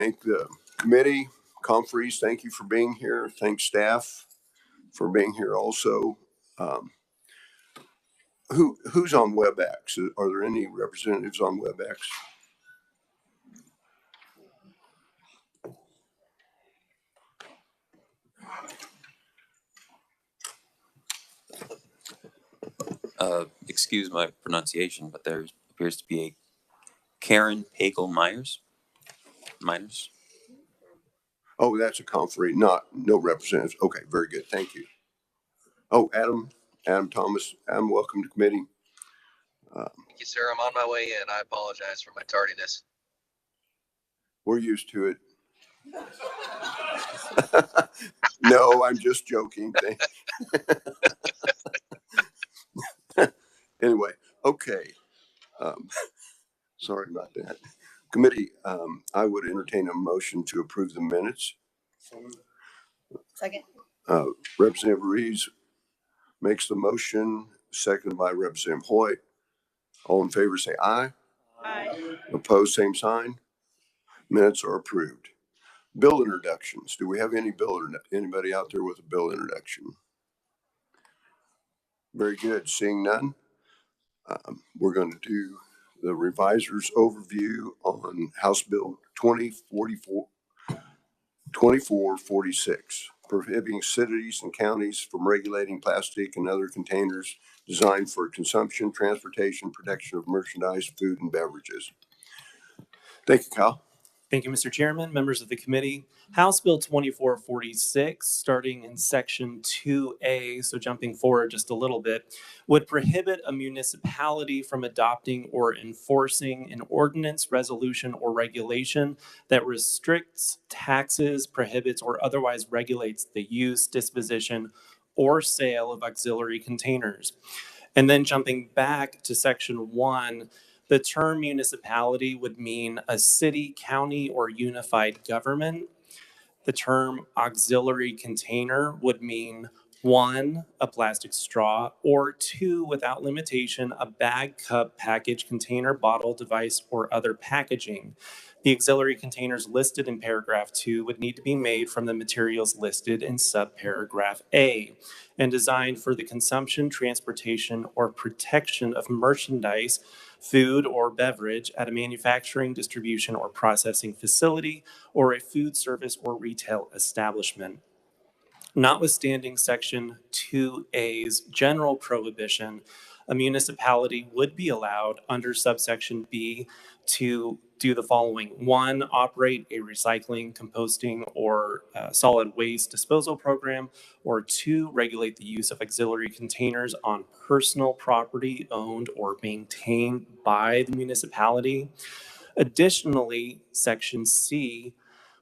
Thank the committee, conferees, thank you for being here. Thank staff for being here also. Who's on WebEx? Are there any representatives on WebEx? Excuse my pronunciation, but there appears to be a Karen Pagel-Myers. Oh, that's a conferee, no representatives. Okay, very good. Thank you. Oh, Adam Thomas. Adam, welcome to committee. Thank you, sir. I'm on my way in. I apologize for my tardiness. We're used to it. No, I'm just joking. Anyway, okay. Sorry about that. Committee, I would entertain a motion to approve the minutes. Second. Representative Reeves makes the motion, seconded by Representative Hoyt. All in favor say aye. Aye. Opposed, same sign. Minutes are approved. Bill introductions. Do we have anybody out there with a bill introduction? Very good. Seeing none, we're going to do the reviser's overview on House Bill 2446, prohibiting cities and counties from regulating plastic and other containers designed for consumption, transportation, protection of merchandise, food, and beverages. Thank you, Kyle. Thank you, Mr. Chairman, members of the committee. House Bill 2446, starting in Section 2A, so jumping forward just a little bit, would prohibit a municipality from adopting or enforcing an ordinance, resolution, or regulation that restricts, taxes, prohibits, or otherwise regulates the use, disposition, or sale of auxiliary containers. And then jumping back to Section 1, the term municipality would mean a city, county, or unified government. The term auxiliary container would mean 1, a plastic straw, or 2, without limitation, a bag, cup, package, container, bottle, device, or other packaging. The auxiliary containers listed in paragraph 2 would need to be made from the materials listed in subparagraph A and designed for the consumption, transportation, or protection of merchandise, food, or beverage at a manufacturing, distribution, or processing facility, or a food service or retail establishment. Notwithstanding Section 2A's general prohibition, a municipality would be allowed under subsection B to do the following. 1, operate a recycling, composting, or solid waste disposal program, or 2, regulate the use of auxiliary containers on personal property owned or maintained by the municipality. Additionally, Section C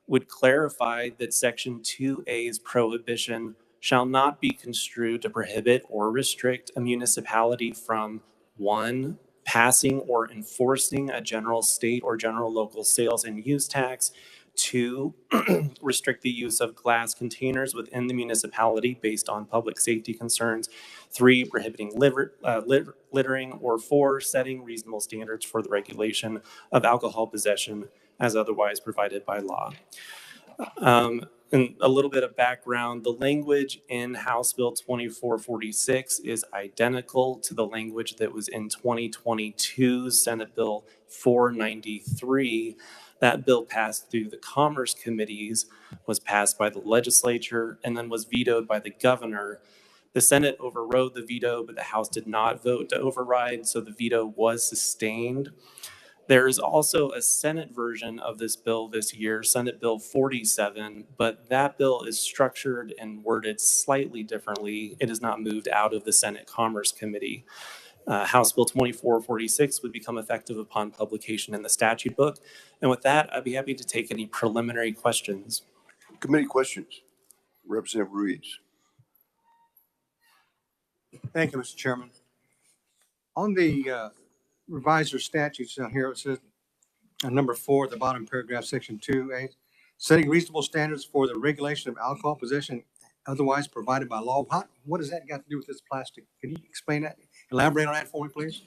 would clarify that Section 2A's prohibition shall not be construed to prohibit or restrict a municipality from 1, passing or enforcing a general state or general local sales and use tax, 2, restrict the use of glass containers within the municipality based on public safety concerns, 3, prohibiting littering, or 4, setting reasonable standards for the regulation of alcohol possession as otherwise provided by law. And a little bit of background, the language in House Bill 2446 is identical to the language that was in 2022's Senate Bill 493. That bill passed through the Commerce Committees, was passed by the Legislature, and then was vetoed by the governor. The Senate overrode the veto, but the House did not vote to override, so the veto was sustained. There is also a Senate version of this bill this year, Senate Bill 47, but that bill is structured and worded slightly differently. It is not moved out of the Senate Commerce Committee. House Bill 2446 would become effective upon publication in the statute book. And with that, I'd be happy to take any preliminary questions. Committee questions. Representative Ruiz. Thank you, Mr. Chairman. On the revised statutes down here, it says number 4 at the bottom paragraph, section 2A, setting reasonable standards for the regulation of alcohol possession otherwise provided by law. What does that got to do with this plastic? Can you explain that? Elaborate on that for me, please.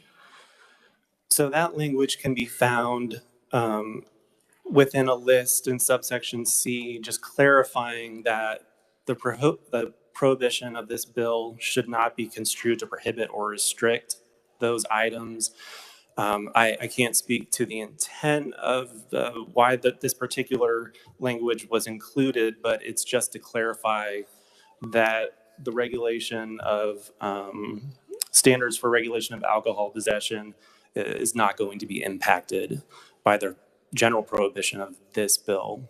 So that language can be found within a list in subsection C, just clarifying that the prohibition of this bill should not be construed to prohibit or restrict those items. I can't speak to the intent of why this particular language was included, but it's just to clarify that the regulation of standards for regulation of alcohol possession is not going to be impacted by the general prohibition of this bill.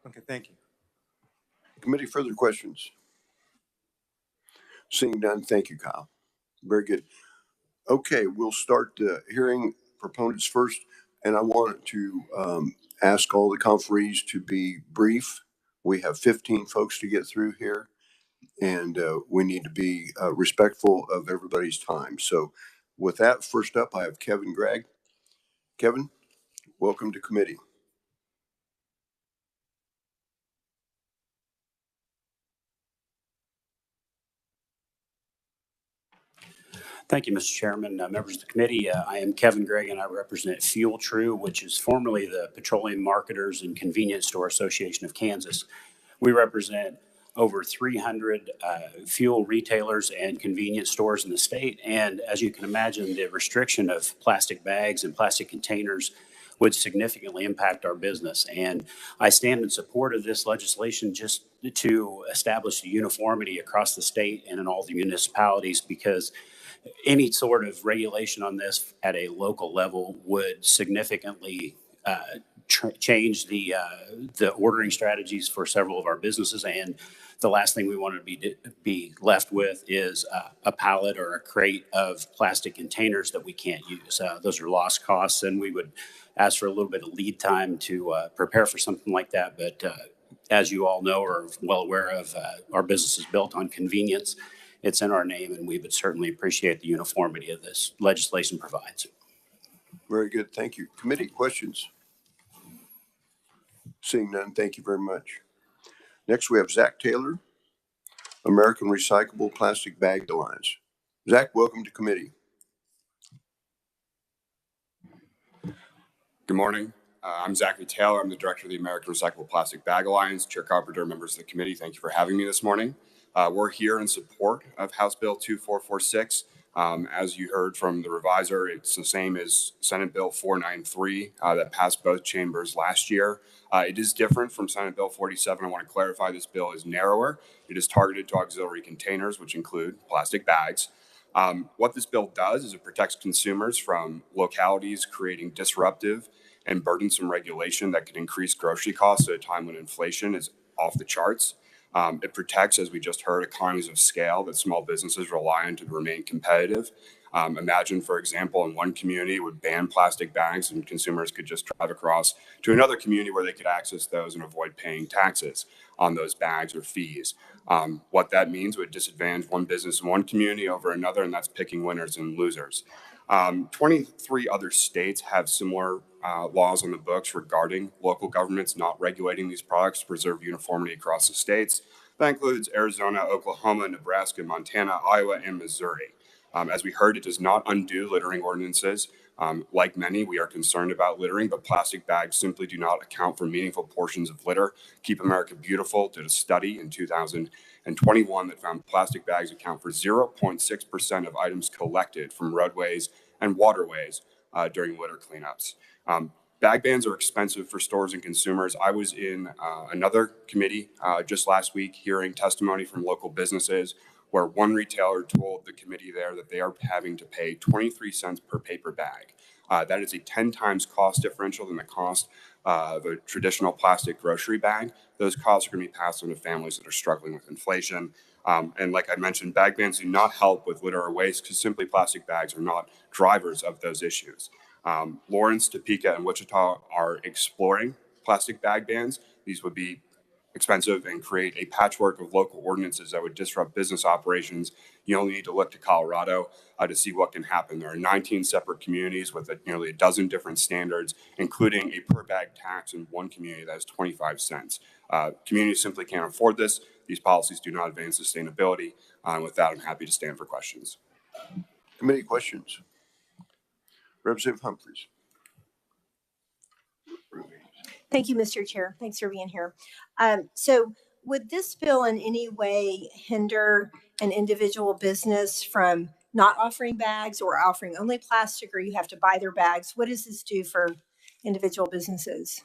Okay, thank you. Committee, further questions? Seeing none, thank you, Kyle. Very good. Okay, we'll start the hearing proponents first, and I want to ask all the conferees to be brief. We have 15 folks to get through here, and we need to be respectful of everybody's time. So with that, first up, I have Kevin Gregg. Kevin, welcome to committee. Thank you, Mr. Chairman. Members of the committee, I am Kevin Gregg, and I represent Fuel True, which is formerly the Petroleum Marketers and Convenience Store Association of Kansas. We represent over 300 fuel retailers and convenience stores in the state. And as you can imagine, the restriction of plastic bags and plastic containers would significantly impact our business. And I stand in support of this legislation just to establish a uniformity across the state and in all the municipalities, because any sort of regulation on this at a local level would significantly change the ordering strategies for several of our businesses. And the last thing we want to be left with is a pallet or a crate of plastic containers that we can't use. Those are lost costs, and we would ask for a little bit of lead time to prepare for something like that. But as you all know or are well aware of, our business is built on convenience. It's in our name, and we would certainly appreciate the uniformity of this legislation provides. Very good. Thank you. Committee questions? Seeing none, thank you very much. Next, we have Zach Taylor, American Recyclable Plastic Bag Alliance. Zach, welcome to committee. Good morning. I'm Zachary Taylor. I'm the director of the American Recyclable Plastic Bag Alliance. Chair Carpenter, members of the committee, thank you for having me this morning. We're here in support of House Bill 2446. As you heard from the reviser, it's the same as Senate Bill 493 that passed both chambers last year. It is different from Senate Bill 47. I want to clarify this bill is narrower. It is targeted to auxiliary containers, which include plastic bags. What this bill does is it protects consumers from localities creating disruptive and burdensome regulation that could increase grocery costs at a time when inflation is off the charts. It protects, as we just heard, economies of scale that small businesses rely on to remain competitive. Imagine, for example, in one community would ban plastic bags and consumers could just drive across to another community where they could access those and avoid paying taxes on those bags or fees. What that means would disadvantage one business in one community over another, and that's picking winners and losers. 23 other states have similar laws on the books regarding local governments not regulating these products to preserve uniformity across the states. That includes Arizona, Oklahoma, Nebraska, Montana, Iowa, and Missouri. As we heard, it does not undo littering ordinances. Like many, we are concerned about littering, but plastic bags simply do not account for meaningful portions of litter. Keep America Beautiful did a study in 2021 that found plastic bags account for 0.6% of items collected from roadways and waterways during litter cleanups. Bag bans are expensive for stores and consumers. I was in another committee just last week hearing testimony from local businesses where one retailer told the committee there that they are having to pay 23 cents per paper bag. That is a 10 times cost differential than the cost of a traditional plastic grocery bag. Those costs are going to be passed on to families that are struggling with inflation. And like I mentioned, bag bans do not help with litter or waste because simply plastic bags are not drivers of those issues. Lawrence, Topeka, and Wichita are exploring plastic bag bans. These would be expensive and create a patchwork of local ordinances that would disrupt business operations. You only need to look to Colorado to see what can happen. There are 19 separate communities with nearly a dozen different standards, including a per bag tax in one community that is 25 cents. Communities simply can't afford this. These policies do not advance sustainability. With that, I'm happy to stand for questions. Committee questions? Representative Humphries. Thank you, Mr. Chair. Thanks for being here. So would this bill in any way hinder an individual business from not offering bags or offering only plastic, or you have to buy their bags? What does this do for individual businesses?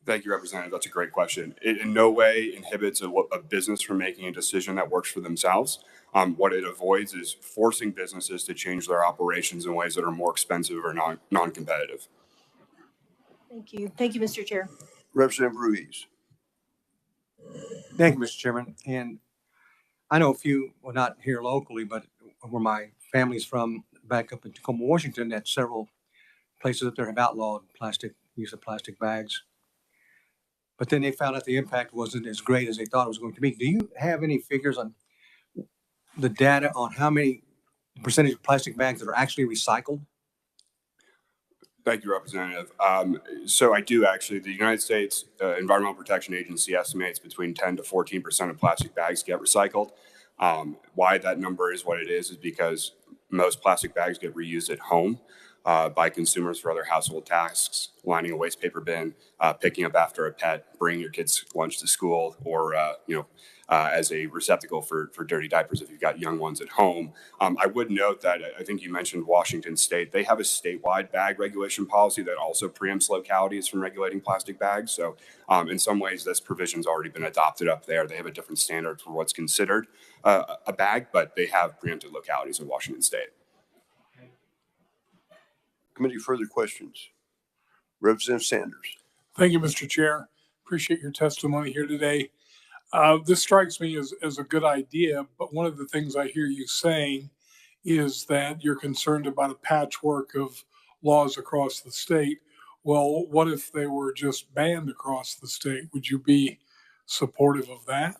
Thank you, Representative. That's a great question. It in no way inhibits a business from making a decision that works for themselves. What it avoids is forcing businesses to change their operations in ways that are more expensive or non-competitive. Thank you. Thank you, Mr. Chair. Representative Ruiz. Thank you, Mr. Chairman. And I know a few, well, not here locally, but where my family's from, back up in Tacoma, Washington, that several places that have outlawed use of plastic bags. But then they found out the impact wasn't as great as they thought it was going to be. Do you have any figures on the data on how many percentage of plastic bags that are actually recycled? Thank you, Representative. So I do actually. The United States Environmental Protection Agency estimates between 10 to 14% of plastic bags get recycled. Why that number is what it is because most plastic bags get reused at home by consumers for other household tasks, lining a waste paper bin, picking up after a pet, bringing your kids' lunch to school, or as a receptacle for dirty diapers if you've got young ones at home. I would note that I think you mentioned Washington State. They have a statewide bag regulation policy that also preempts localities from regulating plastic bags. So in some ways, this provision's already been adopted up there. They have a different standard for what's considered a bag, but they have preempted localities in Washington State. Committee, further questions? Representative Sanders. Thank you, Mr. Chair. Appreciate your testimony here today. This strikes me as a good idea, but one of the things I hear you saying is that you're concerned about a patchwork of laws across the state. Well, what if they were just banned across the state? Would you be supportive of that?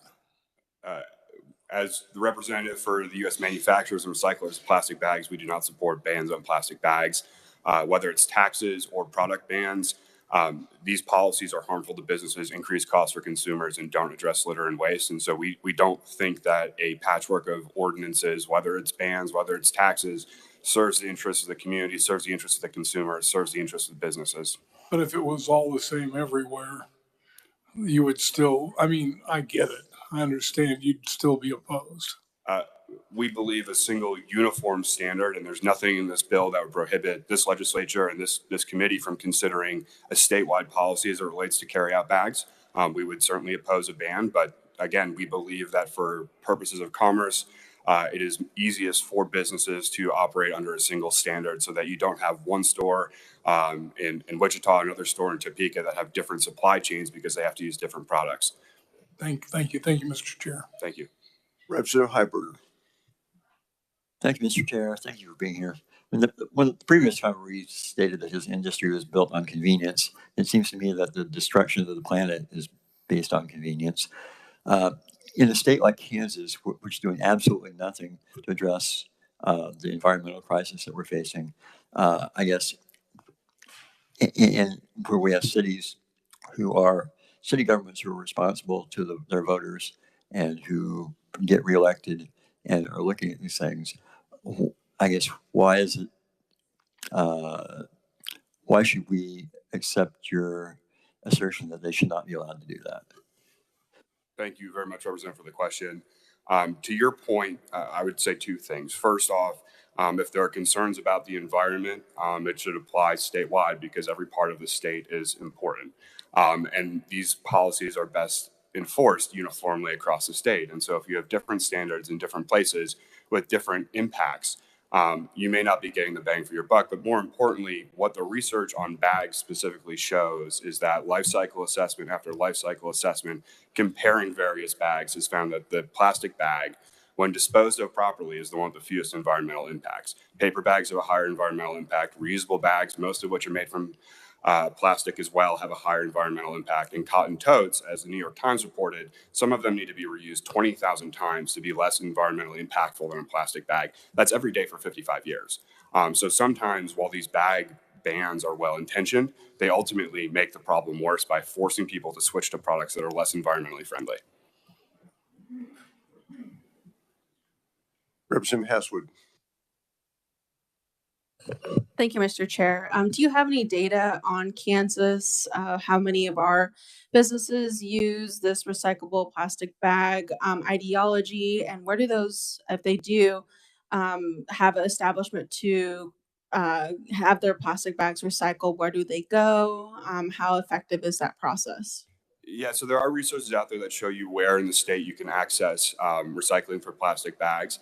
As the representative for the U.S. manufacturers and recyclers of plastic bags, we do not support bans on plastic bags. Whether it's taxes or product bans, these policies are harmful to businesses, increase costs for consumers, and don't address litter and waste. And so we don't think that a patchwork of ordinances, whether it's bans, whether it's taxes, serves the interests of the community, serves the interests of the consumer, serves the interests of the businesses. But if it was all the same everywhere, you would still, I mean, I get it. I understand you'd still be opposed. We believe a single uniform standard, and there's nothing in this bill that would prohibit this legislature and this committee from considering a statewide policy as it relates to carry-out bags. We would certainly oppose a ban, but again, we believe that for purposes of commerce, it is easiest for businesses to operate under a single standard so that you don't have one store in Wichita, another store in Topeka that have different supply chains because they have to use different products. Thank you, Mr. Chair. Thank you. Representative Heiberger. Thank you, Mr. Chair. Thank you for being here. When the previous time we stated that his industry was built on convenience, it seems to me that the destruction of the planet is based on convenience. In a state like Kansas, which is doing absolutely nothing to address the environmental crisis that we're facing, I guess, and where we have city governments who are responsible to their voters and who get reelected and are looking at these things, I guess, why should we accept your assertion that they should not be allowed to do that? Thank you very much, Representative, for the question. To your point, I would say two things. First off, if there are concerns about the environment, it should apply statewide because every part of the state is important. And these policies are best enforced uniformly across the state. And so if you have different standards in different places with different impacts, you may not be getting the bang for your buck. But more importantly, what the research on bags specifically shows is that life cycle assessment after life cycle assessment, comparing various bags, has found that the plastic bag, when disposed of properly, is the one with the fewest environmental impacts. Paper bags have a higher environmental impact. Reusable bags, most of which are made from plastic as well, have a higher environmental impact. And cotton totes, as the New York Times reported, some of them need to be reused 20,000 times to be less environmentally impactful than a plastic bag. That's every day for 55 years. So sometimes while these bag bans are well-intentioned, they ultimately make the problem worse by forcing people to switch to products that are less environmentally friendly. Representative Haswood. Thank you, Mr. Chair. Do you have any data on Kansas? How many of our businesses use this recyclable plastic bag ideology, and where do those, if they do, have an establishment to have their plastic bags recycled? Where do they go? How effective is that process? Yeah, so there are resources out there that show you where in the state you can access recycling for plastic bags.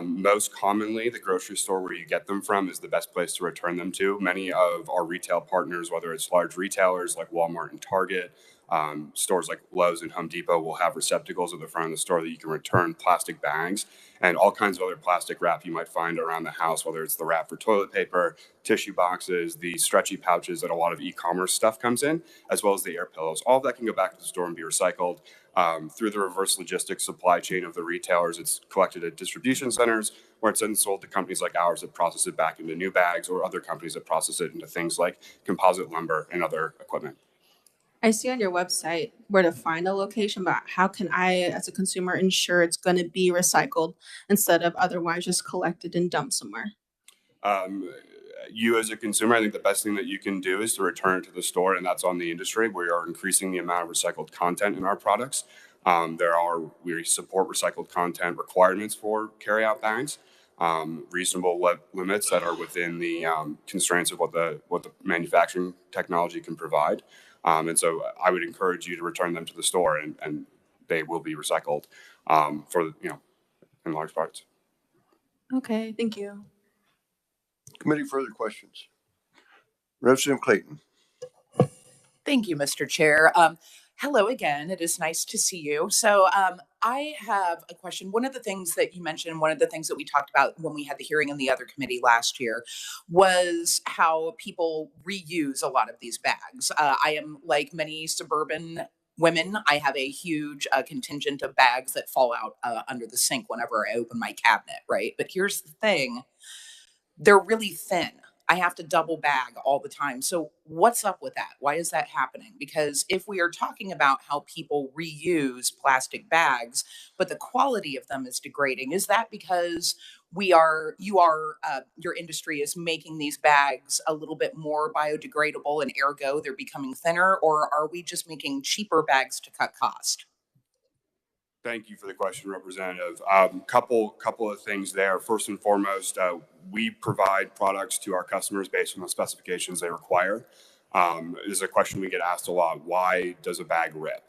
Most commonly, the grocery store where you get them from is the best place to return them to. Many of our retail partners, whether it's large retailers like Walmart and Target, stores like Lowe's and Home Depot, will have receptacles at the front of the store that you can return plastic bags and all kinds of other plastic wrap you might find around the house, whether it's the wrap for toilet paper, tissue boxes, the stretchy pouches that a lot of e-commerce stuff comes in, as well as the air pillows. All of that can go back to the store and be recycled. Through the reverse logistics supply chain of the retailers. It's collected at distribution centers where it's then sold to companies like ours that process it back into new bags, or other companies that process it into things like composite lumber and other equipment. I see on your website where to find a location, but how can I, as a consumer, ensure it's going to be recycled instead of otherwise just collected and dumped somewhere? You as a consumer, I think the best thing that you can do is to return it to the store, and that's on the industry. We are increasing the amount of recycled content in our products. We support recycled content requirements for carryout bags, reasonable limits that are within the constraints of what the manufacturing technology can provide. And so I would encourage you to return them to the store, and they will be recycled in large parts. Okay, thank you. Committee, further questions? Representative Clayton. Thank you, Mr. Chair. Hello again. It is nice to see you. So I have a question. One of the things that you mentioned, one of the things that we talked about when we had the hearing in the other committee last year was how people reuse a lot of these bags. I am like many suburban women. I have a huge contingent of bags that fall out under the sink whenever I open my cabinet, right? But here's the thing. They're really thin. I have to double bag all the time. So what's up with that? Why is that happening? Because if we are talking about how people reuse plastic bags, but the quality of them is degrading, is that because your industry is making these bags a little bit more biodegradable and ergo they're becoming thinner, or are we just making cheaper bags to cut cost? Thank you for the question, Representative. Couple of things there. First and foremost, we provide products to our customers based on the specifications they require. This is a question we get asked a lot. Why does a bag rip?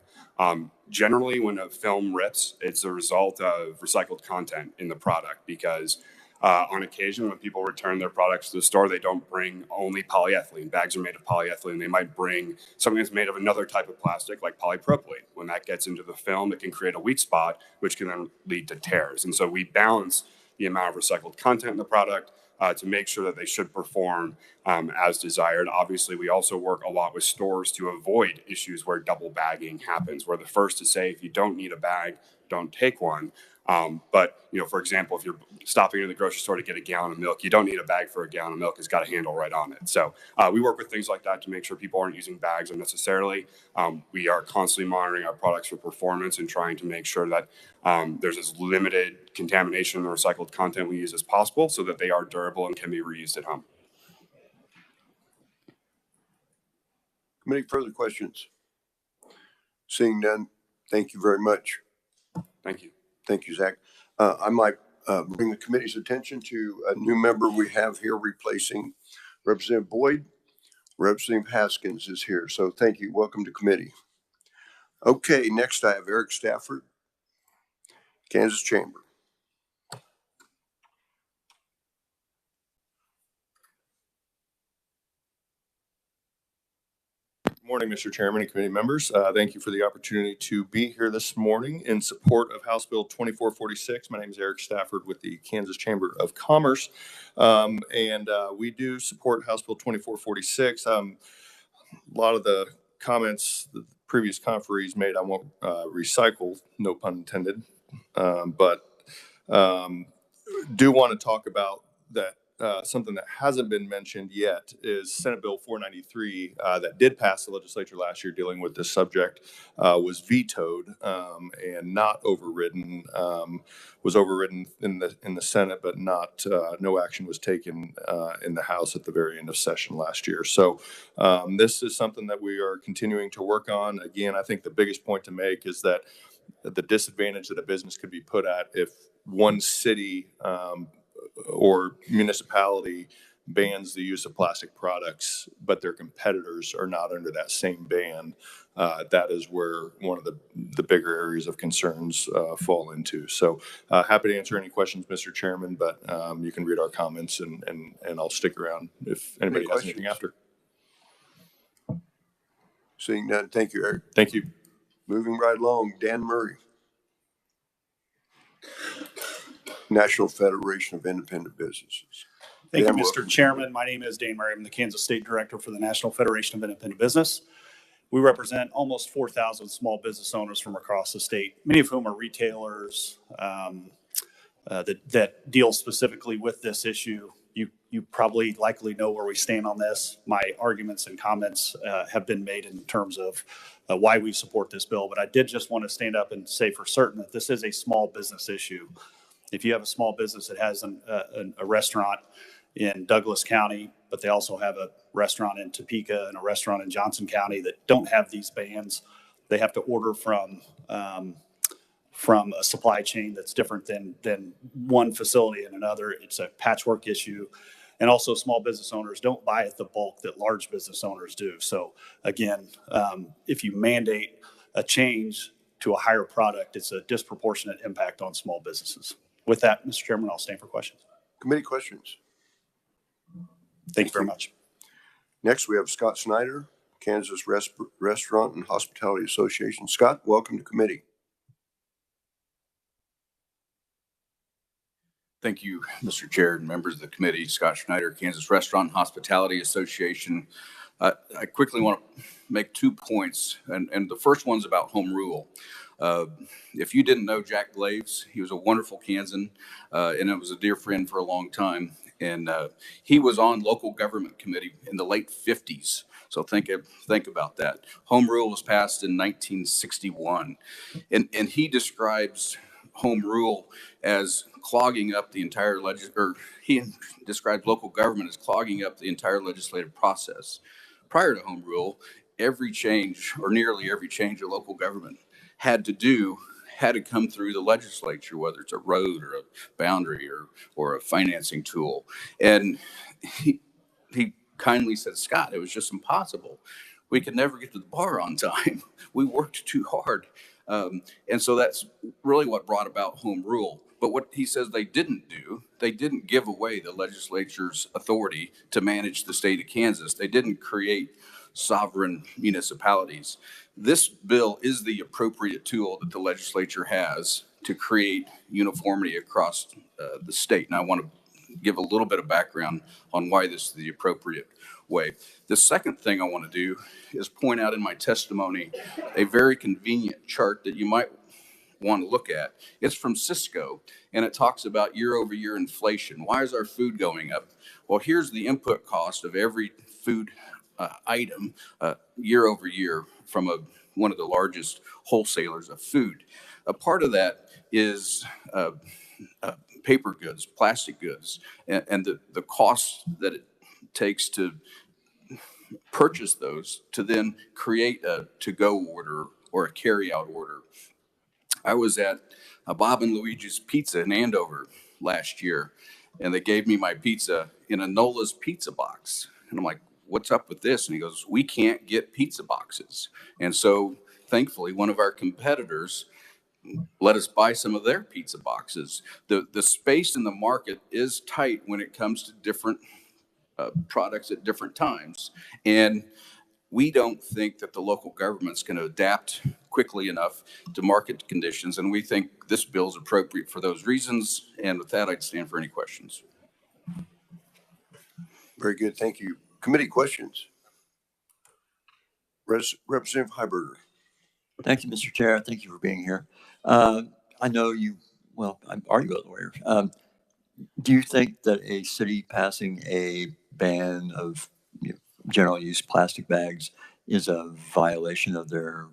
Generally, when a film rips, it's a result of recycled content in the product, because on occasion, when people return their products to the store, they don't bring only polyethylene. Bags are made of polyethylene. They might bring something that's made of another type of plastic, like polypropylene. When that gets into the film, it can create a weak spot, which can then lead to tears. And so we balance the amount of recycled content in the product to make sure that they should perform as desired. Obviously, we also work a lot with stores to avoid issues where double bagging happens. We're the first to say, if you don't need a bag, don't take one. But, for example, if you're stopping in the grocery store to get a gallon of milk, you don't need a bag for a gallon of milk. It's got a handle right on it. So we work with things like that to make sure people aren't using bags unnecessarily. We are constantly monitoring our products for performance and trying to make sure that there's as limited contamination in the recycled content we use as possible, so that they are durable and can be reused at home. Committee, further questions? Seeing none, thank you very much. Thank you. Thank you, Zach. I might bring the committee's attention to a new member we have here replacing Representative Boyd. Representative Haskins is here, so thank you. Welcome to committee. Okay, next I have Eric Stafford, Kansas Chamber. Morning, Mr. Chairman and committee members. Thank you for the opportunity to be here this morning in support of House Bill 2446. My name is Eric Stafford with the Kansas Chamber of Commerce, and we do support House Bill 2446. A lot of the comments the previous conferees made I won't recycle, no pun intended, but do want to talk about that something that hasn't been mentioned yet is Senate Bill 493 that did pass the legislature last year dealing with this subject was vetoed and not overridden. Was overridden in the Senate, but not no action was taken in the House at the very end of session last year. So this is something that we are continuing to work on. Again, I think the biggest point to make is that the disadvantage that a business could be put at if one city or municipality bans the use of plastic products, but their competitors are not under that same ban. That is where one of the bigger areas of concerns fall into. So happy to answer any questions, Mr. Chairman, but you can read our comments and I'll stick around if anybody has anything after. Seeing none, thank you, Eric. Thank you. Moving right along, Dan Murray, National Federation of Independent Businesses. Thank Dan, you, Mr. welcome. Chairman. My name is Dan Murray. I'm the Kansas State Director for the National Federation of Independent Business. We represent almost 4,000 small business owners from across the state, many of whom are retailers that deal specifically with this issue. You probably likely know where we stand on this. My arguments and comments have been made in terms of why we support this bill, but I did just want to stand up and say for certain that this is a small business issue. If you have a small business that has a restaurant in Douglas County, but they also have a restaurant in Topeka and a restaurant in Johnson County that don't have these bans, they have to order from a supply chain that's different than one facility and another. It's a patchwork issue. And also small business owners don't buy at the bulk that large business owners do. So again, if you mandate a change to a higher product, it's a disproportionate impact on small businesses. With that, Mr. Chairman, I'll stand for questions. Committee questions. Thank you very much. Next, we have Scott Snyder, Kansas Restaurant and Hospitality Association. Scott, welcome to committee. Thank you, Mr. Chair and members of the committee. Scott Schneider, Kansas Restaurant and Hospitality Association. I quickly want to make 2 points, and the first one's about home rule. If you didn't know Jack Glaves, he was a wonderful Kansan, and it was a dear friend for a long time. And he was on local government committee in the late 50s. So think about that. Home rule was passed in 1961, and he describes home rule as clogging up the entire he described local government as clogging up the entire legislative process. Prior to home rule, every change or nearly every change of local government had to come through the legislature, whether it's a road or a boundary or a financing tool. And he kindly said, Scott, it was just impossible. We could never get to the bar on time. We worked too hard. And so that's really what brought about home rule. But what he says they didn't do, they didn't give away the legislature's authority to manage the state of Kansas. They didn't create sovereign municipalities. This bill is the appropriate tool that the legislature has to create uniformity across the state. And I want to give a little bit of background on why this is the appropriate way. The second thing I want to do is point out in my testimony a very convenient chart that you might want to look at. It's from Cisco, and it talks about year-over-year inflation. Why is our food going up? Well, here's the input cost of every food item year over year from one of the largest wholesalers of food. A part of that is paper goods, plastic goods, and the cost that it takes to purchase those to then create a to-go order or a carry-out order. I was at Bob and Luigi's Pizza in Andover last year, and they gave me my pizza in a Nola's pizza box. And I'm like, what's up with this? And he goes, we can't get pizza boxes. And so thankfully, one of our competitors let us buy some of their pizza boxes. The space in the market is tight when it comes to different products at different times. And we don't think that the local government's going to adapt quickly enough to market conditions. And we think this bill is appropriate for those reasons. And with that, I'd stand for any questions. Very good. Thank you. Committee questions. Representative Heiberger. Thank you, Mr. Chair. Thank you for being here. I know you, well, are you a lawyer? Do you think that a city passing a ban of general use plastic bags is a violation of their,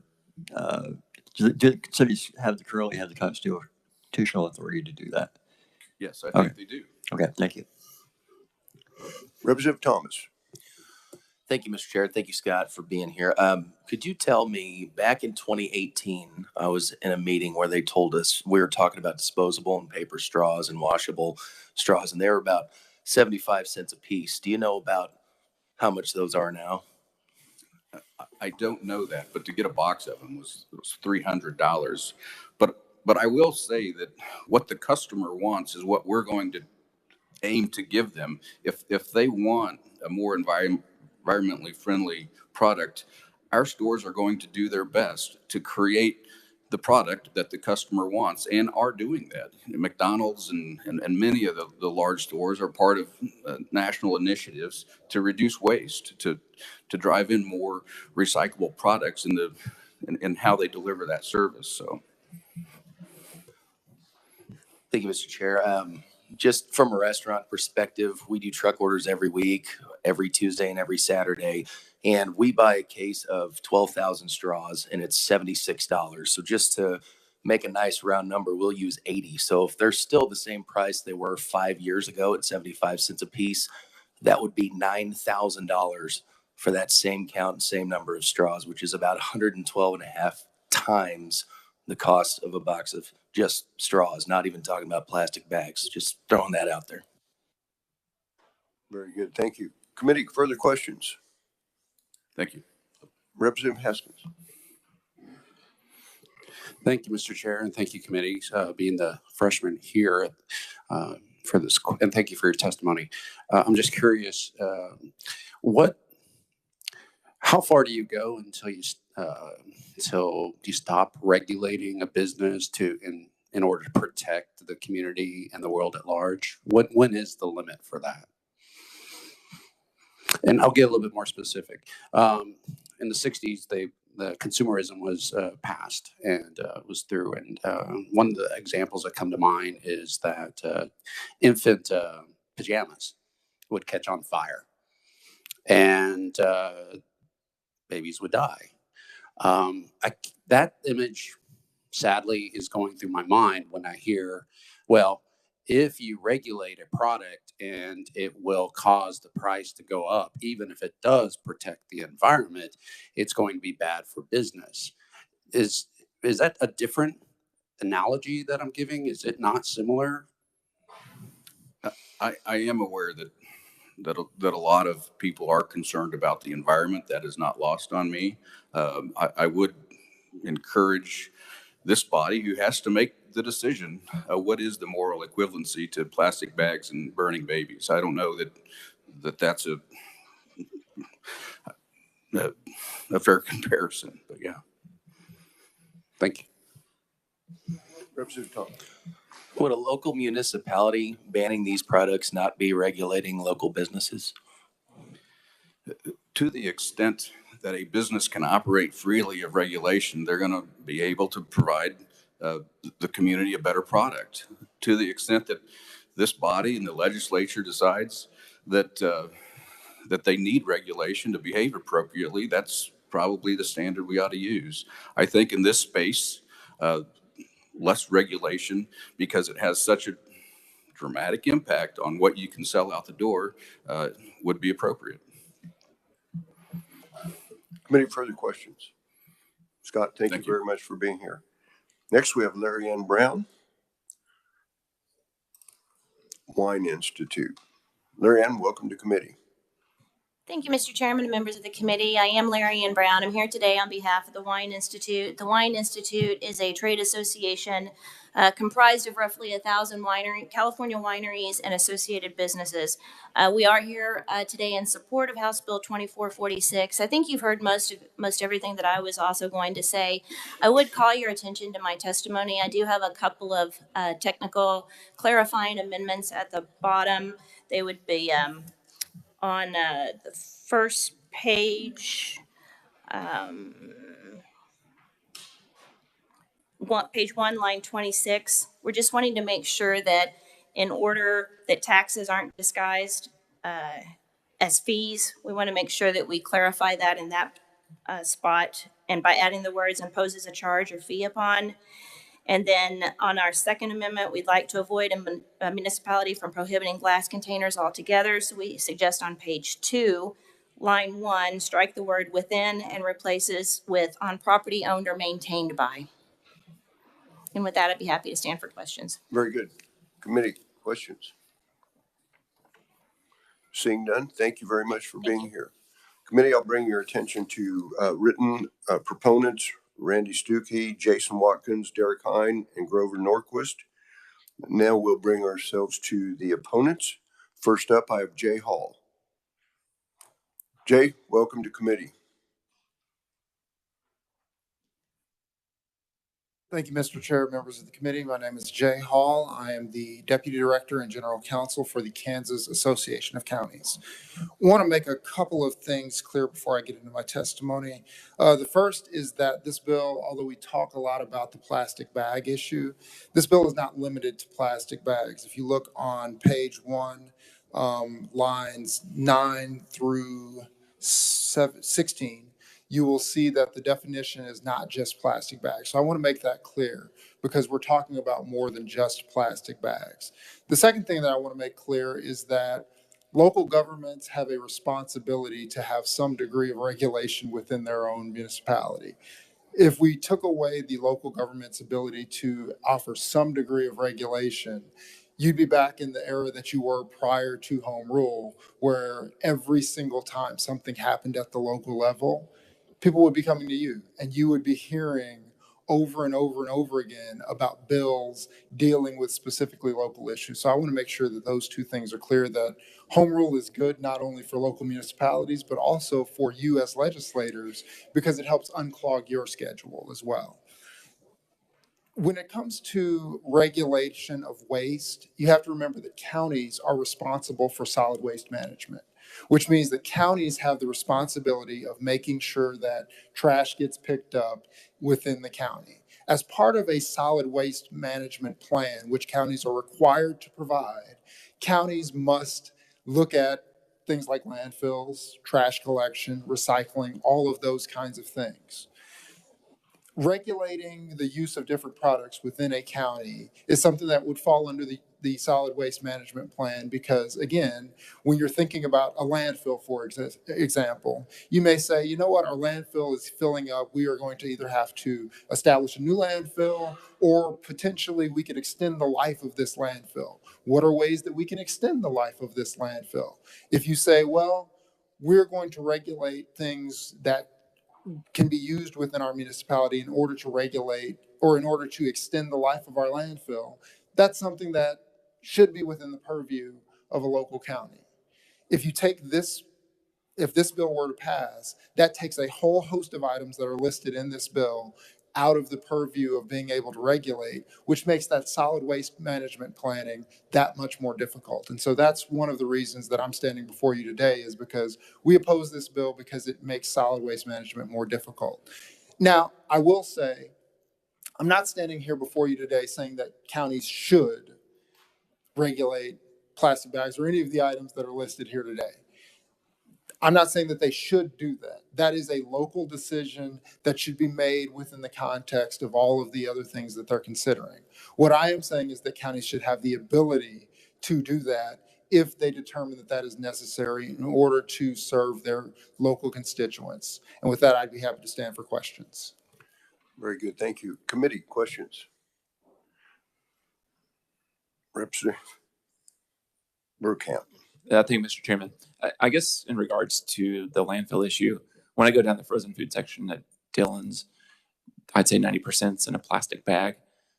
do cities currently have the constitutional authority to do that? Yes, I Okay. think they do. Okay, thank you. Representative Thomas. Thank you, Mr. Chair. Thank you, Scott, for being here. Could you tell me, back in 2018, I was in a meeting where they told us we were talking about disposable and paper straws and washable straws, and they were about 75 cents a piece. Do you know about how much those are now? I don't know that, but to get a box of them was $300. But I will say that what the customer wants is what we're going to aim to give them. If they want a more environmentally friendly product, our stores are going to do their best to create the product that the customer wants and are doing that. McDonald's and many of the large stores are part of national initiatives to reduce waste, to drive in more recyclable products in how they deliver that service. So. Thank you, Mr. Chair. Just from a restaurant perspective, we do truck orders every week, every Tuesday and every Saturday. And we buy a case of 12,000 straws and it's $76. So just to make a nice round number, we'll use 80. So if they're still the same price they were 5 years ago at 75 cents a piece, that would be $9,000 for that same count and same number of straws, which is about 112 and a half times the cost of a box of just straws, not even talking about plastic bags. Just throwing that out there. Very good. Thank you. Committee, further questions? Thank you. Representative Haskins. Thank you, Mr. Chair, and thank you, committee, being the freshman here for this, and thank you for your testimony. I'm just curious, how far do you go until you stop regulating a business in order to protect the community and the world at large? When is the limit for that? And I'll get a little bit more specific. In the 60s, the consumerism was passed and was through. And one of the examples that come to mind is that infant pajamas would catch on fire and babies would die. That image, sadly, is going through my mind when I hear, well, if you regulate a product and it will cause the price to go up, even if it does protect the environment, it's going to be bad for business. Is that a different analogy that I'm giving? Is it not similar? I am aware that a lot of people are concerned about the environment. That is not lost on me. I would encourage this body, who has to make the decision, what is the moral equivalency to plastic bags and burning babies. I don't know that's a fair comparison, but yeah. Thank you. Representative Thomas. Would a local municipality banning these products not be regulating local businesses? To the extent that a business can operate freely of regulation, they're going to be able to provide the community a better product. To the extent that this body and the legislature decides that they need regulation to behave appropriately, that's probably the standard we ought to use. I think in this space, less regulation, because it has such a dramatic impact on what you can sell out the door, would be appropriate. Committee, further questions? Scott, thank you very much for being here. Next, we have Larry Ann Brown, Wine Institute. Larry Ann, welcome to committee. Thank you, Mr. Chairman and members of the committee. I am Larry Ann Brown. I'm here today on behalf of the Wine Institute. The Wine Institute is a trade association comprised of roughly 1,000 California wineries and associated businesses. We are here today in support of House Bill 2446. I think you've heard most everything that I was also going to say. I would call your attention to my testimony. I do have a couple of technical clarifying amendments at the bottom. They would be on the first page, page 1, line 26. We're just wanting to make sure that in order that taxes aren't disguised as fees. We want to make sure that we clarify that in that spot. And by adding the words imposes a charge or fee upon. And then on our second amendment, we'd like to avoid a municipality from prohibiting glass containers altogether. So we suggest on page 2, line 1, strike the word within and replaces with on property owned or maintained by. And with that, I'd be happy to stand for questions. Very good. Committee, questions? Seeing none, thank you very much for being here. Committee, I'll bring your attention to written proponents, Randy Stuckey, Jason Watkins, Derek Hine, and Grover Norquist. Now we'll bring ourselves to the opponents. First up, I have Jay Hall. Jay, welcome to committee. Thank you, Mr. Chair, members of the committee. My name is Jay Hall. I am the Deputy Director and General Counsel for the Kansas Association of Counties. I want to make a couple of things clear before I get into my testimony. The first is that this bill, although we talk a lot about the plastic bag issue, this bill is not limited to plastic bags. If you look on page 1, lines 9 through 16, you will see that the definition is not just plastic bags. So I want to make that clear because we're talking about more than just plastic bags. The second thing that I want to make clear is that local governments have a responsibility to have some degree of regulation within their own municipality. If we took away the local government's ability to offer some degree of regulation, you'd be back in the era that you were prior to home rule, where every single time something happened at the local level, people would be coming to you and you would be hearing over and over and over again about bills dealing with specifically local issues. So I want to make sure that those two things are clear, that home rule is good not only for local municipalities, but also for you as legislators, because it helps unclog your schedule as well. When it comes to regulation of waste, you have to remember that counties are responsible for solid waste management, which means that counties have the responsibility of making sure that trash gets picked up within the county. As part of a solid waste management plan, which counties are required to provide, counties must look at things like landfills, trash collection, recycling, all of those kinds of things. Regulating the use of different products within a county is something that would fall under the solid waste management plan, because again, when you're thinking about a landfill, for example, you may say, you know what, our landfill is filling up. We are going to either have to establish a new landfill, or potentially we could extend the life of this landfill. What are ways that we can extend the life of this landfill? If you say, well, we're going to regulate things that can be used within our municipality in order to regulate or in order to extend the life of our landfill, that's something that should be within the purview of a local county. If you take this, if this bill were to pass, that takes a whole host of items that are listed in this bill out of the purview of being able to regulate, which makes that solid waste management planning that much more difficult. And so that's one of the reasons that I'm standing before you today, is because we oppose this bill because it makes solid waste management more difficult. Now, I will say, I'm not standing here before you today saying that counties should regulate plastic bags or any of the items that are listed here today. I'm not saying that they should do that. That is a local decision that should be made within the context of all of the other things that they're considering. What I am saying is that counties should have the ability to do that if they determine that that is necessary in order to serve their local constituents. And with that, I'd be happy to stand for questions. Very good. Thank you. Committee, questions? Representative Burkamp. Thank you, Mr. Chairman. I guess in regards to the landfill issue, when I go down the frozen food section at Dillon's, I'd say 90% is in a plastic bag.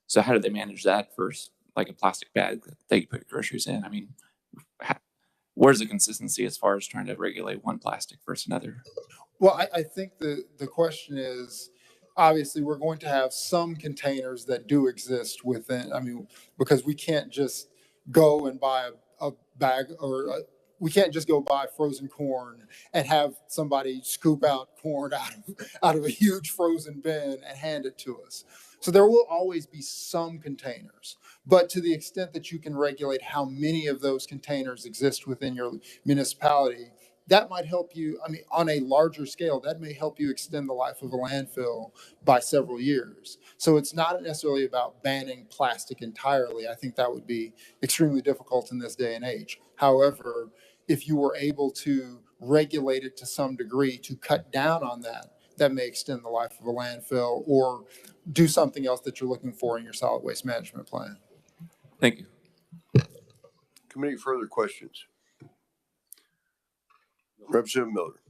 So how do they manage that versus like a plastic bag that they put your groceries in? I mean, where's the consistency as far as trying to regulate one plastic versus another? Well, I think the question is, obviously, we're going to have some containers that do exist within, I mean, because we can't just go and buy a bag or we can't just go buy frozen corn and have somebody scoop out corn out of a huge frozen bin and hand it to us. So there will always be some containers, but to the extent that you can regulate how many of those containers exist within your municipality, that might help you. I mean, on a larger scale, that may help you extend the life of a landfill by several years. So it's not necessarily about banning plastic entirely. I think that would be extremely difficult in this day and age. However, if you were able to regulate it to some degree to cut down on that, that may extend the life of a landfill or do something else that you're looking for in your solid waste management plan. Thank you. Committee, further questions? Representative Miller.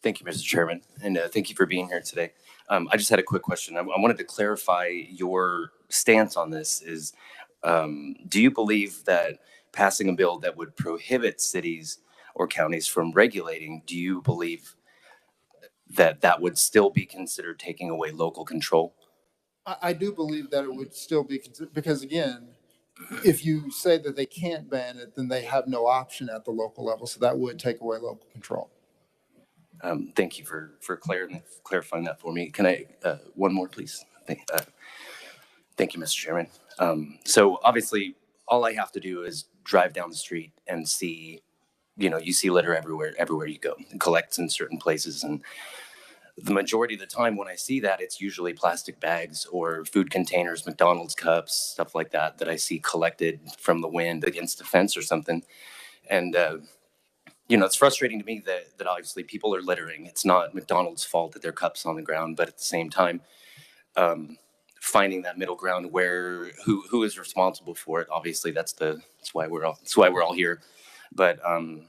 Thank you, Mr. Chairman, and thank you for being here today. I just had a quick question. I wanted to clarify your stance on this. Is do you believe that passing a bill that would prohibit cities or counties from regulating, do you believe that that would still be considered taking away local control? I do believe that it would still be considered, because again, if you say that they can't ban it, then they have no option at the local level. So that would take away local control. Thank you for clarifying that for me. Can I, one more, please? Thank you, Mr. Chairman. So obviously, all I have to do is drive down the street and see, you see litter everywhere you go. It collects in certain places. And the majority of the time when I see that, it's usually plastic bags or food containers, McDonald's cups, stuff like that, that I see collected from the wind against the fence or something. And, it's frustrating to me that obviously people are littering. It's not McDonald's fault that their cup's on the ground, but at the same time, finding that middle ground where who is responsible for it. Obviously, that's why we're all here. But I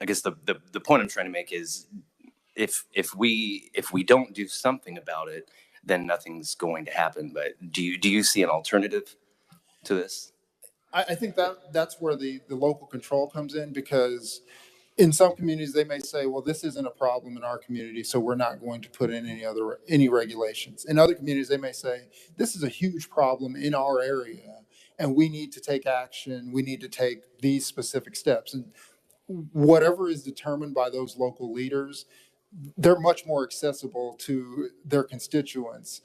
guess the point I'm trying to make is if we don't do something about it, then nothing's going to happen. But do you see an alternative to this? I think that's where the local control comes in, because in some communities, they may say, well, this isn't a problem in our community, so we're not going to put in any regulations. In other communities, they may say, this is a huge problem in our area, and we need to take action. We need to take these specific steps. And whatever is determined by those local leaders, they're much more accessible to their constituents.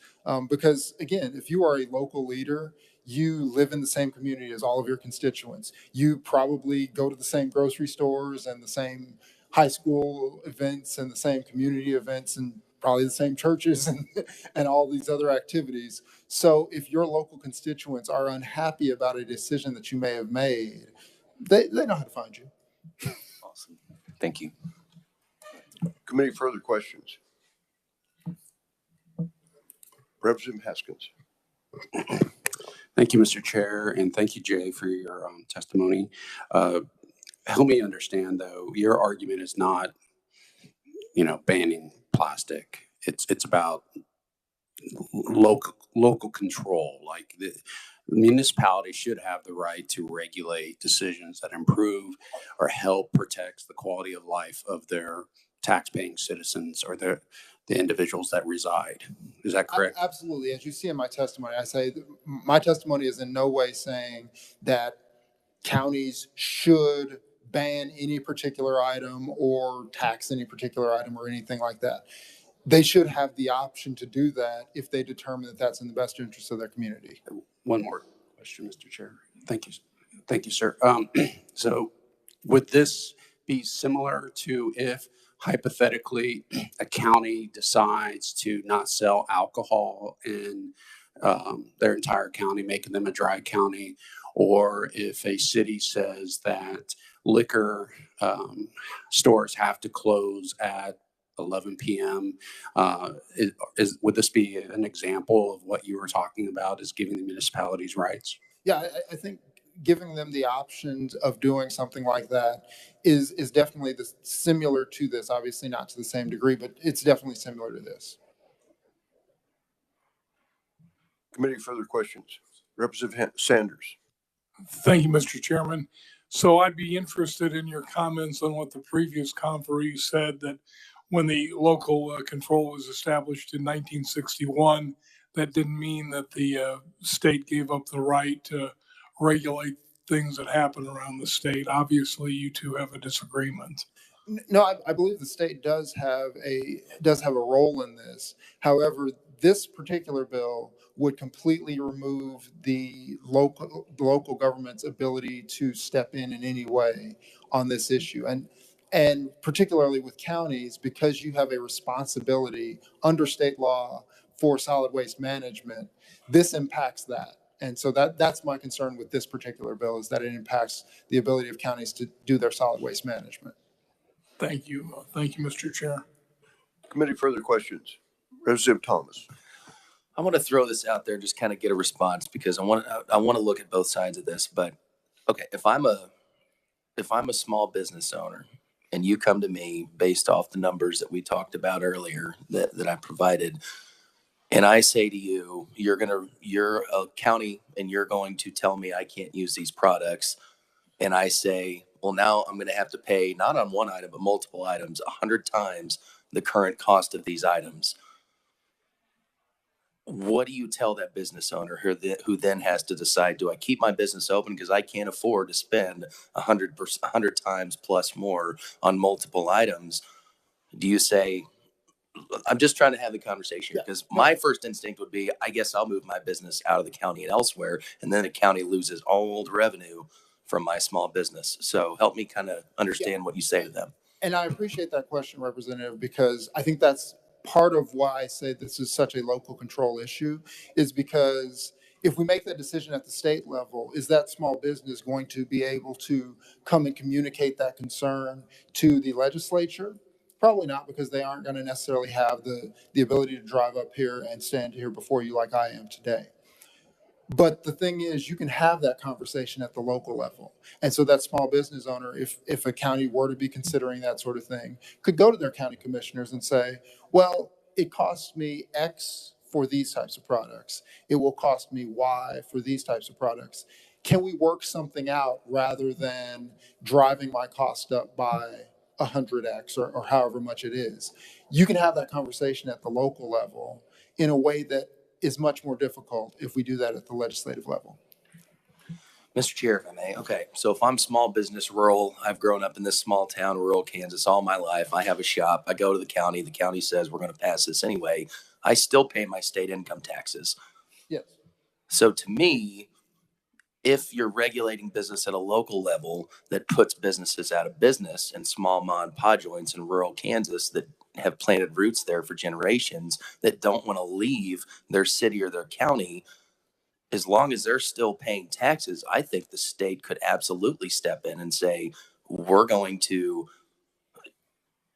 Because again, if you are a local leader, you live in the same community as all of your constituents. You probably go to the same grocery stores and the same high school events and the same community events and probably the same churches and all these other activities. So if your local constituents are unhappy about a decision that you may have made, they know how to find you. Awesome. Thank you. Committee, further questions? Representative Haskins. Thank you, Mr. Chair, and thank you, Jay, for your testimony. Help me understand, though, your argument is not, banning plastic. It's about local control. Like the municipality should have the right to regulate decisions that improve or help protect the quality of life of their tax-paying citizens or the individuals that reside. Is that correct? Absolutely. As you see in my testimony, I say my testimony is in no way saying that counties should ban any particular item or tax any particular item or anything like that. They should have the option to do that if they determine that that's in the best interest of their community. One more question, Mr. Chair. Thank you. Thank you, sir. So would this be similar to if hypothetically a county decides to not sell alcohol in their entire county, making them a dry county, or if a city says that liquor stores have to close at 11 p.m. Would this be an example of what you were talking about, is giving the municipalities rights? Yeah, I think giving them the options of doing something like that is definitely similar to this. Obviously not to the same degree, but it's definitely similar to this. Committee, further questions? Representative Sanders. Thank you, Mr. Chairman. So I'd be interested in your comments on what the previous conferee said, that when the local control was established in 1961, that didn't mean that the state gave up the right to regulate things that happen around the state. Obviously, you two have a disagreement. No, I believe the state does have a role in this. However, this particular bill would completely remove the local government's ability to step in any way on this issue, and particularly with counties, because you have a responsibility under state law for solid waste management. This impacts that. And so that's my concern with this particular bill, is that it impacts the ability of counties to do their solid waste management. Thank you. Thank you, Mr. Chair. Committee, further questions? Representative Thomas. I want to throw this out there and just kind of get a response, because I want to look at both sides of this. But okay, if I'm a small business owner and you come to me based off the numbers that we talked about earlier that I provided, and I say to you, you're a county and you're going to tell me I can't use these products, and I say, well, now I'm going to have to pay not on one item, but multiple items, 100 times the current cost of these items. What do you tell that business owner who then has to decide, do I keep my business open because I can't afford to spend 100 times plus more on multiple items? Do you say, I'm just trying to have the conversation here, because my first instinct would be, I guess I'll move my business out of the county and elsewhere, and then the county loses all the revenue from my small business. So help me kind of understand what you say to them. And I appreciate that question, Representative, because I think that's part of why I say this is such a local control issue, is because if we make that decision at the state level, is that small business going to be able to come and communicate that concern to the legislature? Probably not, because they aren't going to necessarily have the ability to drive up here and stand here before you like I am today. But the thing is, you can have that conversation at the local level. And so that small business owner, if a county were to be considering that sort of thing, could go to their county commissioners and say, well, it costs me X for these types of products. It will cost me Y for these types of products. Can we work something out rather than driving my cost up by 100X or however much it is? You can have that conversation at the local level in a way that is much more difficult if we do that at the legislative level. Mr. Chair, if I may. Okay, so if I'm small business, rural, I've grown up in this small town, rural Kansas, all my life. I have a shop. I go to the county says we're going to pass this anyway. I still pay my state income taxes. Yes. So to me, if you're regulating business at a local level that puts businesses out of business, and small mom and pop joints in rural Kansas that have planted roots there for generations, that don't want to leave their city or their county, as long as they're still paying taxes, I think the state could absolutely step in and say, we're going to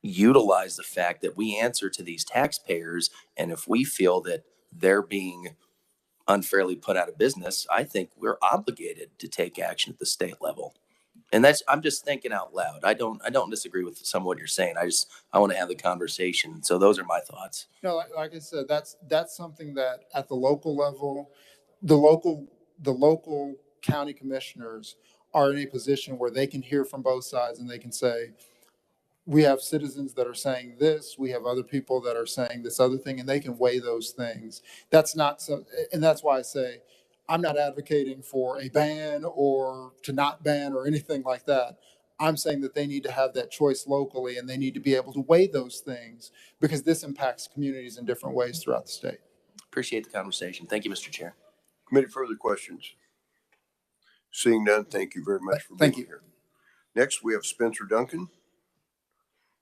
utilize the fact that we answer to these taxpayers. And if we feel that they're being unfairly put out of business, I think we're obligated to take action at the state level. And I'm just thinking out loud. I don't disagree with some of what you're saying. I want to have the conversation. So those are my thoughts. No, like I said, that's something that at the local level, the local county commissioners are in a position where they can hear from both sides, and they can say, we have citizens that are saying this, we have other people that are saying this other thing, and they can weigh those things. That's not so, and that's why I say I'm not advocating for a ban or to not ban or anything like that. I'm saying that they need to have that choice locally, and they need to be able to weigh those things, because this impacts communities in different ways throughout the state. Appreciate the conversation. Thank you, Mr. Chair. Committee, further questions? Seeing none, thank you very much for being here. Next, we have Spencer Duncan,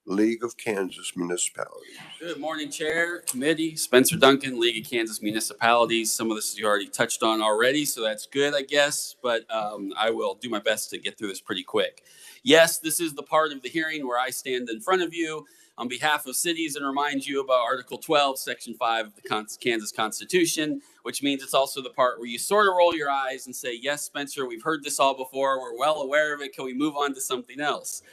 League of Kansas Municipalities. Good morning, Chair, Committee. Spencer Duncan, League of Kansas Municipalities. Some of this you already touched on already, so that's good, I guess. But I will do my best to get through this pretty quick. Yes, this is the part of the hearing where I stand in front of you on behalf of cities and remind you about Article 12, Section 5 of the Kansas Constitution, which means it's also the part where you sort of roll your eyes and say, yes, Spencer, we've heard this all before. We're well aware of it. Can we move on to something else?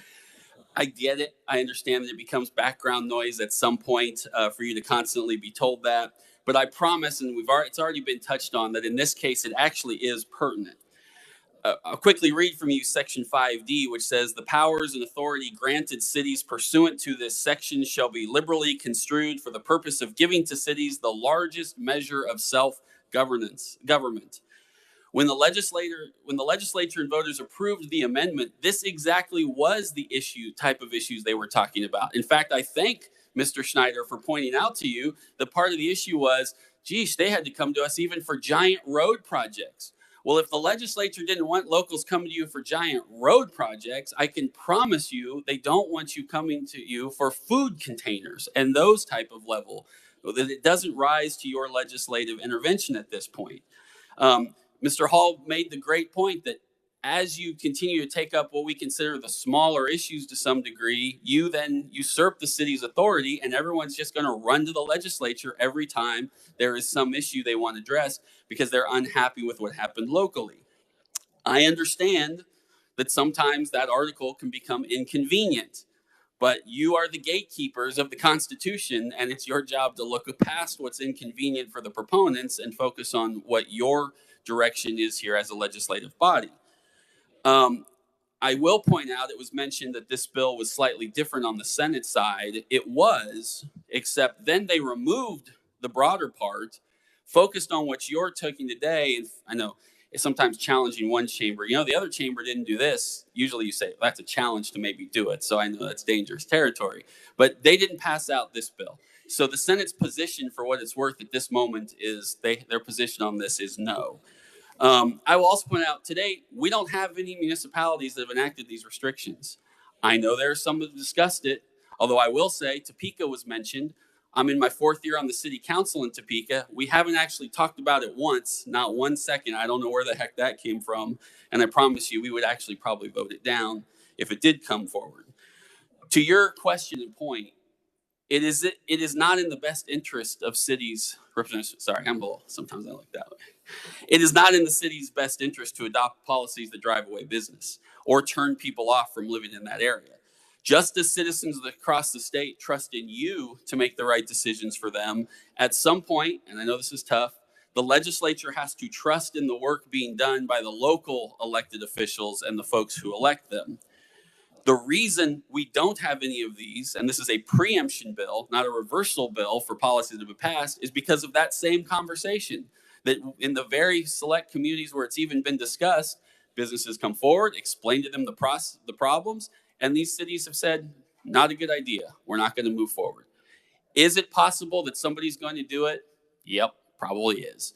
I get it. I understand that it becomes background noise at some point for you to constantly be told that. But I promise, and it's already been touched on, that in this case, it actually is pertinent. I'll quickly read from you Section 5D, which says, the powers and authority granted cities pursuant to this section shall be liberally construed for the purpose of giving to cities the largest measure of self-government. When the legislature and voters approved the amendment, this exactly was the type of issues they were talking about. In fact, I thank Mr. Schneider for pointing out to you that part of the issue was, geez, they had to come to us even for giant road projects. Well, if the legislature didn't want locals coming to you for giant road projects, I can promise you they don't want you coming to you for food containers and those type of level. That it doesn't rise to your legislative intervention at this point. Mr. Hall made the great point that as you continue to take up what we consider the smaller issues to some degree, you then usurp the city's authority, and everyone's just going to run to the legislature every time there is some issue they want to address because they're unhappy with what happened locally. I understand that sometimes that article can become inconvenient, but you are the gatekeepers of the Constitution, and it's your job to look past what's inconvenient for the proponents and focus on what your direction is here as a legislative body. I will point out, it was mentioned that this bill was slightly different on the Senate side. It was, except then they removed the broader part, focused on what you're taking today. And I know it's sometimes challenging one chamber. You know, the other chamber didn't do this. Usually you say, well, that's a challenge to maybe do it. So I know that's dangerous territory. But they didn't pass out this bill. So the Senate's position, for what it's worth at this moment, is their position on this is no. I will also point out today, we don't have any municipalities that have enacted these restrictions. I know there are some that have discussed it, although I will say Topeka was mentioned. I'm in my 4th year on the city council in Topeka. We haven't actually talked about it once, not 1 second. I don't know where the heck that came from. And I promise you, we would actually probably vote it down if it did come forward. To your question and point, it is not in the best interest of cities. Sorry, I'm a little, sometimes I like that way. It is not in the city's best interest to adopt policies that drive away business or turn people off from living in that area. Just as citizens across the state trust in you to make the right decisions for them, at some point, and I know this is tough, the legislature has to trust in the work being done by the local elected officials and the folks who elect them. The reason we don't have any of these, and this is a preemption bill, not a reversal bill for policies that have been passed, is because of that same conversation. That in the very select communities where it's even been discussed, businesses come forward, explain to them the problems, and these cities have said, not a good idea. We're not going to move forward. Is it possible that somebody's going to do it? Yep, probably is.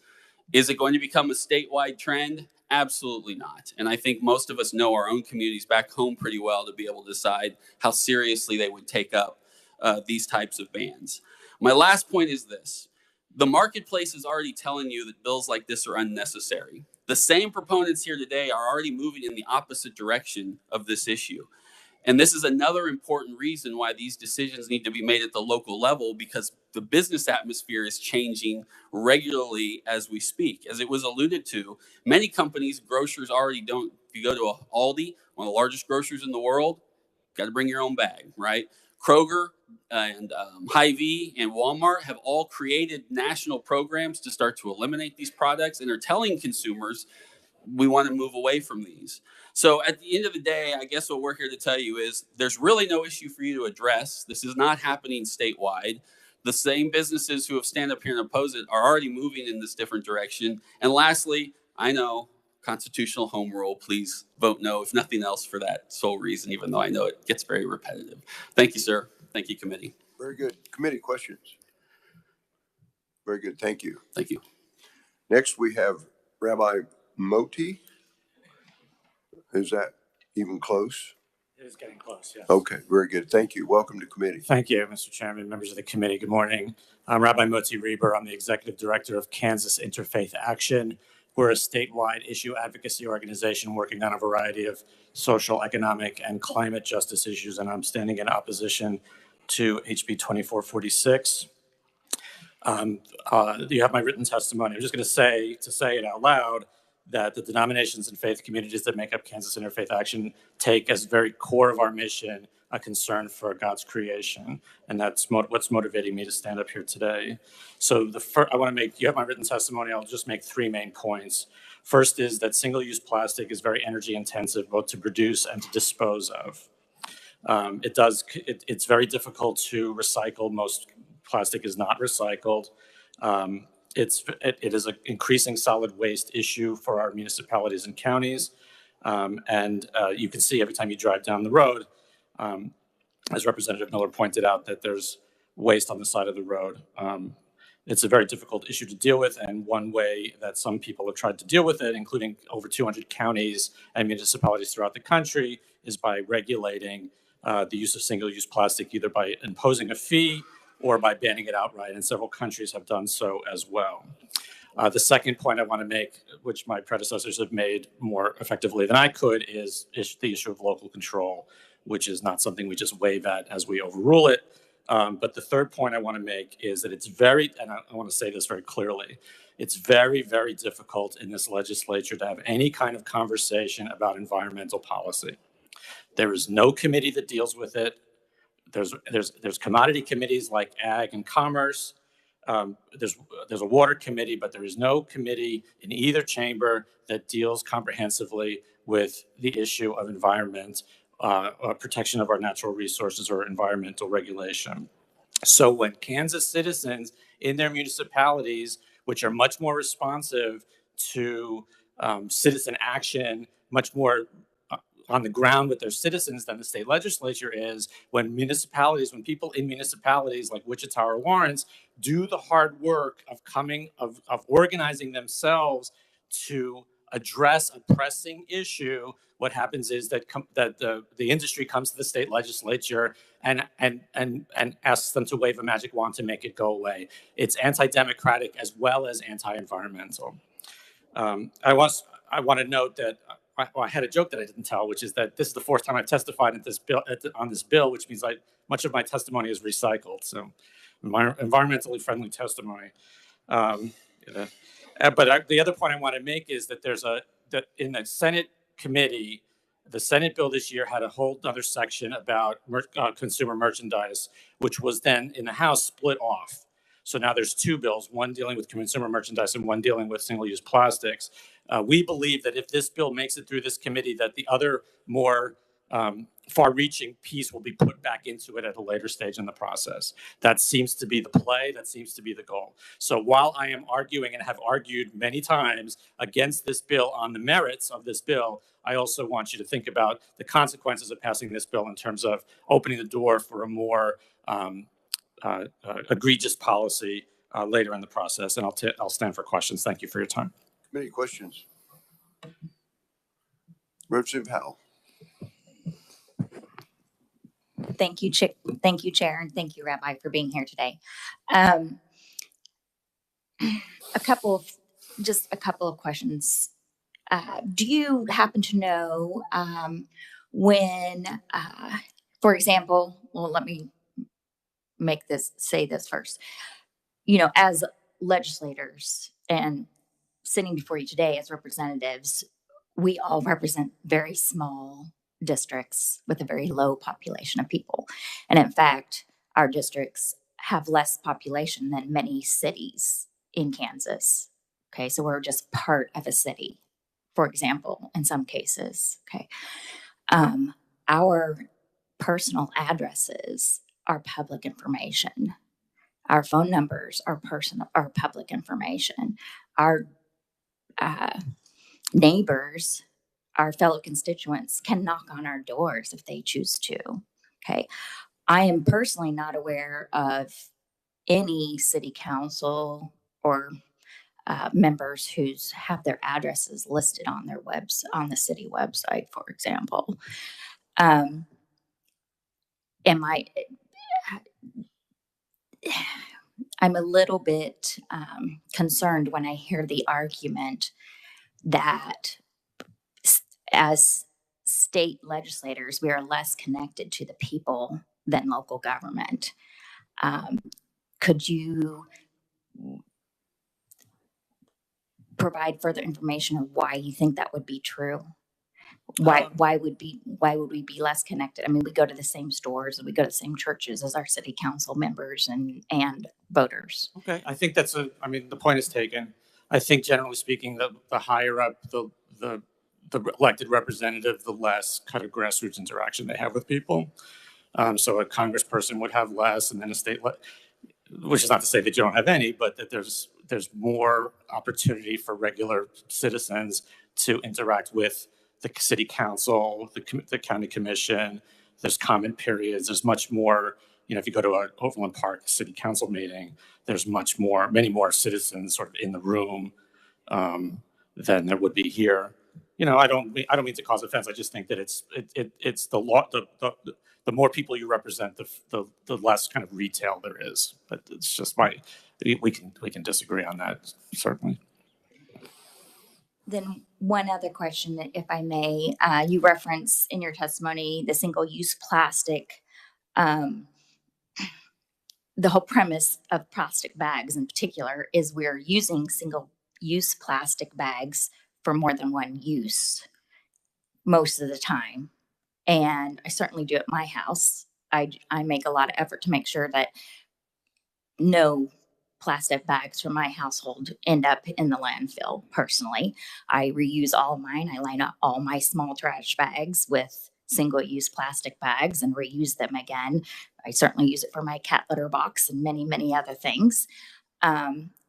Is it going to become a statewide trend? Absolutely not. And I think most of us know our own communities back home pretty well to be able to decide how seriously they would take up these types of bans. My last point is this. The marketplace is already telling you that bills like this are unnecessary. The same proponents here today are already moving in the opposite direction of this issue. And this is another important reason why these decisions need to be made at the local level, because the business atmosphere is changing regularly as we speak. As it was alluded to, many companies, grocers already don't. If you go to a Aldi, one of the largest grocers in the world, got to bring your own bag, right? Kroger and Hy-Vee and Walmart have all created national programs to start to eliminate these products and are telling consumers we want to move away from these. So at the end of the day, I guess what we're here to tell you is there's really no issue for you to address. This is not happening statewide. The same businesses who have stand up here and oppose it are already moving in this different direction. And lastly, I know constitutional home rule, please vote no, if nothing else, for that sole reason, even though I know it gets very repetitive. Thank you, sir. Thank you, committee. Very good. Committee questions? Very good. Thank you. Thank you. Next, we have Rabbi Moti. Is that even close? It is getting close, yes. Okay, very good. Thank you. Welcome to committee. Thank you, Mr. Chairman, members of the committee. Good morning. I'm Rabbi Moti Reber. I'm the executive director of Kansas Interfaith Action. We're a statewide issue advocacy organization working on a variety of social, economic, and climate justice issues, and I'm standing in opposition to HB 2446. You have my written testimony. I'm just going to say it out loud, that the denominations and faith communities that make up Kansas Interfaith Action take as very core of our mission a concern for God's creation. And that's what's motivating me to stand up here today. So I want to make, you have my written testimony, I'll just make 3 main points. First is that single-use plastic is very energy intensive, both to produce and to dispose of. It's very difficult to recycle. Most plastic is not recycled. it is an increasing solid waste issue for our municipalities and counties. And you can see every time you drive down the road, as Representative Miller pointed out, that there's waste on the side of the road. It's a very difficult issue to deal with, and one way that some people have tried to deal with it, including over 200 counties and municipalities throughout the country, is by regulating the use of single-use plastic, either by imposing a fee or by banning it outright, and several countries have done so as well. The second point I want to make, which my predecessors have made more effectively than I could, is the issue of local control, which is not something we just wave at as we overrule it. But the third point I want to make is that it's very, and I want to say this very clearly, it's very, very difficult in this legislature to have any kind of conversation about environmental policy. There is no committee that deals with it. There's commodity committees like Ag and Commerce. There's a water committee, but there is no committee in either chamber that deals comprehensively with the issue of environment, protection of our natural resources, or environmental regulation. So when Kansas citizens in their municipalities, which are much more responsive to citizen action, much more on the ground with their citizens than the state legislature is, when people in municipalities like Wichita or Lawrence do the hard work of organizing themselves to address a pressing issue, what happens is that the industry comes to the state legislature and asks them to wave a magic wand to make it go away. It's anti-democratic as well as anti-environmental. I want to note that I had a joke that I didn't tell, which is that this is the fourth time I've testified on this bill, which means much of my testimony is recycled. So, environmentally friendly testimony. But the other point I want to make is that that in the Senate committee, the Senate bill this year had a whole other section about consumer merchandise, which was then in the House split off. So now there's two bills, one dealing with consumer merchandise and one dealing with single-use plastics. We believe that if this bill makes it through this committee, that the other more far-reaching piece will be put back into it at a later stage in the process. That seems to be the play. That seems to be the goal. So while I am arguing and have argued many times against this bill on the merits of this bill, I also want you to think about the consequences of passing this bill in terms of opening the door for a more egregious policy later in the process. And I'll stand for questions. Thank you for your time. Many questions. Representative Howell. Thank you, Chair, and thank you, Rabbi, for being here today. A couple of questions. Do you happen to know when, for example, well, let me say this first. As legislators and sitting before you today as representatives, we all represent very small districts with a very low population of people. And in fact, our districts have less population than many cities in Kansas. Okay, so we're just part of a city, for example, in some cases. Okay, our personal addresses are public information. Our phone numbers are public information. Our neighbors, our fellow constituents, can knock on our doors if they choose to. Okay, I am personally not aware of any city council or members who have their addresses listed on their on the city website, for example. I'm a little bit concerned when I hear the argument that as state legislators, we are less connected to the people than local government. Could you provide further information on why you think that would be true? Why would we be less connected? I mean, we go to the same stores, we go to the same churches as our city council members and voters. Okay, I think the point is taken. I think generally speaking, the higher up the elected representative, the less kind of grassroots interaction they have with people. So a congressperson would have less, and then a state, which is not to say that you don't have any, but that there's there's more opportunity for regular citizens to interact with the city council, the county commission. There's comment periods. There's much more. If you go to an Overland Park City Council meeting, there's many more citizens sort of in the room than there would be here. I don't mean to cause offense. I just think that it's the law. The more people you represent, the less kind of retail there is. But it's just we can disagree on that, certainly. Then one other question, if I may, you reference in your testimony the single-use plastic. The whole premise of plastic bags in particular is we're using single-use plastic bags for more than one use most of the time. And I certainly do at my house. I make a lot of effort to make sure that no plastic bags from my household end up in the landfill. Personally, I reuse all of mine. I line up all my small trash bags with single-use plastic bags and reuse them again. I certainly use it for my cat litter box and many, many other things.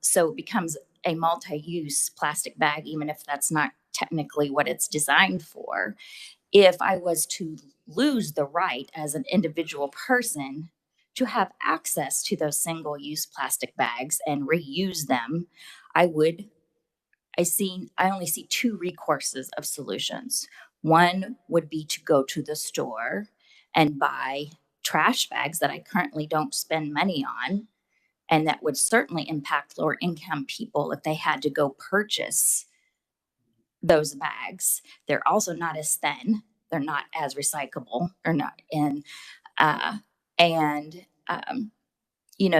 So it becomes a multi-use plastic bag, even if that's not technically what it's designed for. If I was to lose the right as an individual person to have access to those single-use plastic bags and reuse them, I only see two recourses of solutions. One would be to go to the store and buy trash bags that I currently don't spend money on, and that would certainly impact lower income people if they had to go purchase those bags. They're also not as thin. They're not as recyclable. They're not in,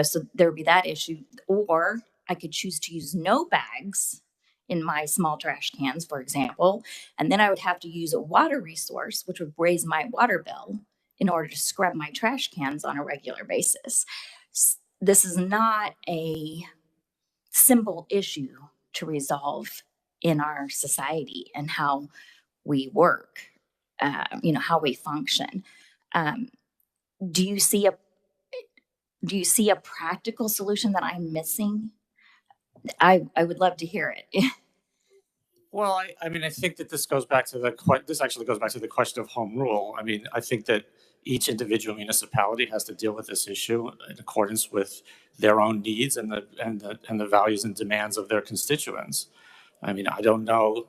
so there would be that issue. Or I could choose to use no bags in my small trash cans, for example, and then I would have to use a water resource, which would raise my water bill in order to scrub my trash cans on a regular basis. This is not a simple issue to resolve in our society and how we work, how we function. Do you see a practical solution that I'm missing? I would love to hear it. Well, I mean, I think that this actually goes back to the question of home rule. I mean, I think that each individual municipality has to deal with this issue in accordance with their own needs and the values and demands of their constituents. I mean, I don't know.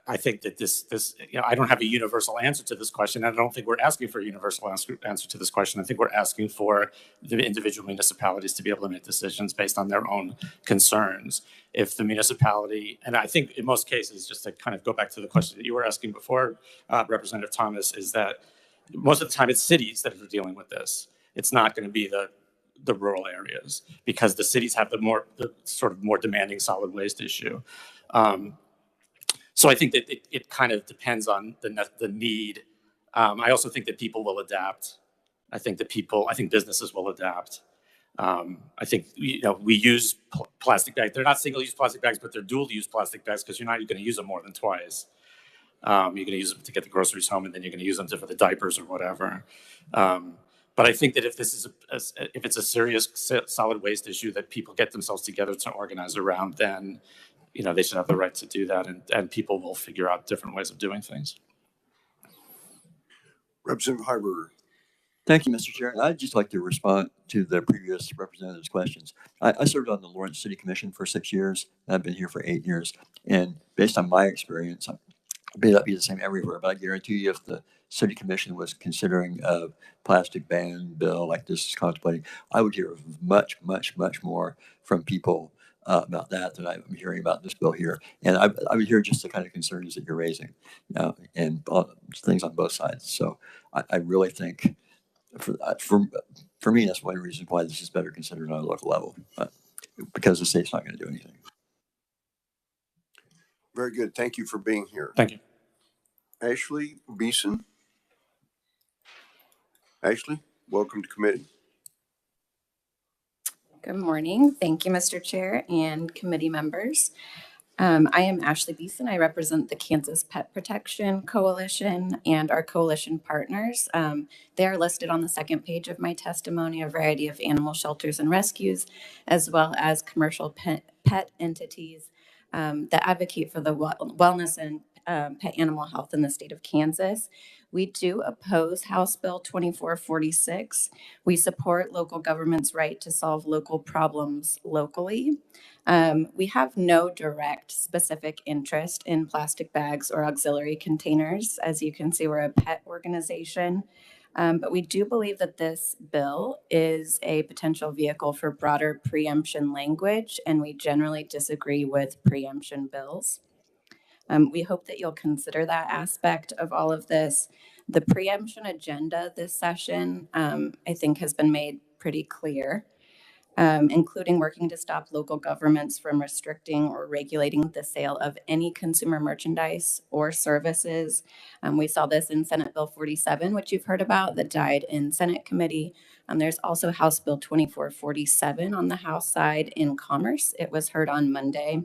I think that this, I don't have a universal answer to this question. I don't think we're asking for a universal answer to this question. I think we're asking for the individual municipalities to be able to make decisions based on their own concerns. If the municipality, and I think in most cases, just to kind of go back to the question that you were asking before, Representative Thomas, is that most of the time it's cities that are dealing with this. It's not going to be the rural areas, because the cities have the sort of more demanding solid waste issue. So I think that it kind of depends on the need. I also think that people will adapt. I think businesses will adapt. I think we use plastic bags. They're not single-use plastic bags, but they're dual-use plastic bags, because you're not going to use them more than twice. You're going to use them to get the groceries home, and then you're going to use them for the diapers or whatever. But I think that if it's a serious solid waste issue that people get themselves together to organize around, then they should have the right to do that, and people will figure out different ways of doing things. Representative Heiberger. Thank you, Mr. Chair. I'd just like to respond to the previous representative's questions. I served on the Lawrence City Commission for 6 years. I've been here for 8 years. And based on my experience, it may not be the same everywhere, but I guarantee you if the City Commission was considering a plastic ban bill like this is contemplating, I would hear much, much, much more from people about that than I'm hearing about this bill here. And I would hear just the kind of concerns that you're raising, and things on both sides. So I really think for me, that's one reason why this is better considered on a local level, because the state's not going to do anything. Very good. Thank you for being here. Thank you. Ashley Beeson. Ashley, welcome to committee. Good morning. Thank you, Mr. Chair and committee members. I am Ashley Beeson. I represent the Kansas Pet Protection Coalition and our coalition partners. They are listed on the second page of my testimony, a variety of animal shelters and rescues, as well as commercial pet entities that advocate for the wellness and pet animal health in the state of Kansas. We do oppose House Bill 2446. We support local government's right to solve local problems locally. We have no direct specific interest in plastic bags or auxiliary containers. As you can see, we're a pet organization. But we do believe that this bill is a potential vehicle for broader preemption language, and we generally disagree with preemption bills. We hope that you'll consider that aspect of all of this. The preemption agenda this session, I think, has been made pretty clear. Including working to stop local governments from restricting or regulating the sale of any consumer merchandise or services. We saw this in Senate Bill 47, which you've heard about, that died in Senate committee. There's also House Bill 2447 on the House side in Commerce. It was heard on Monday.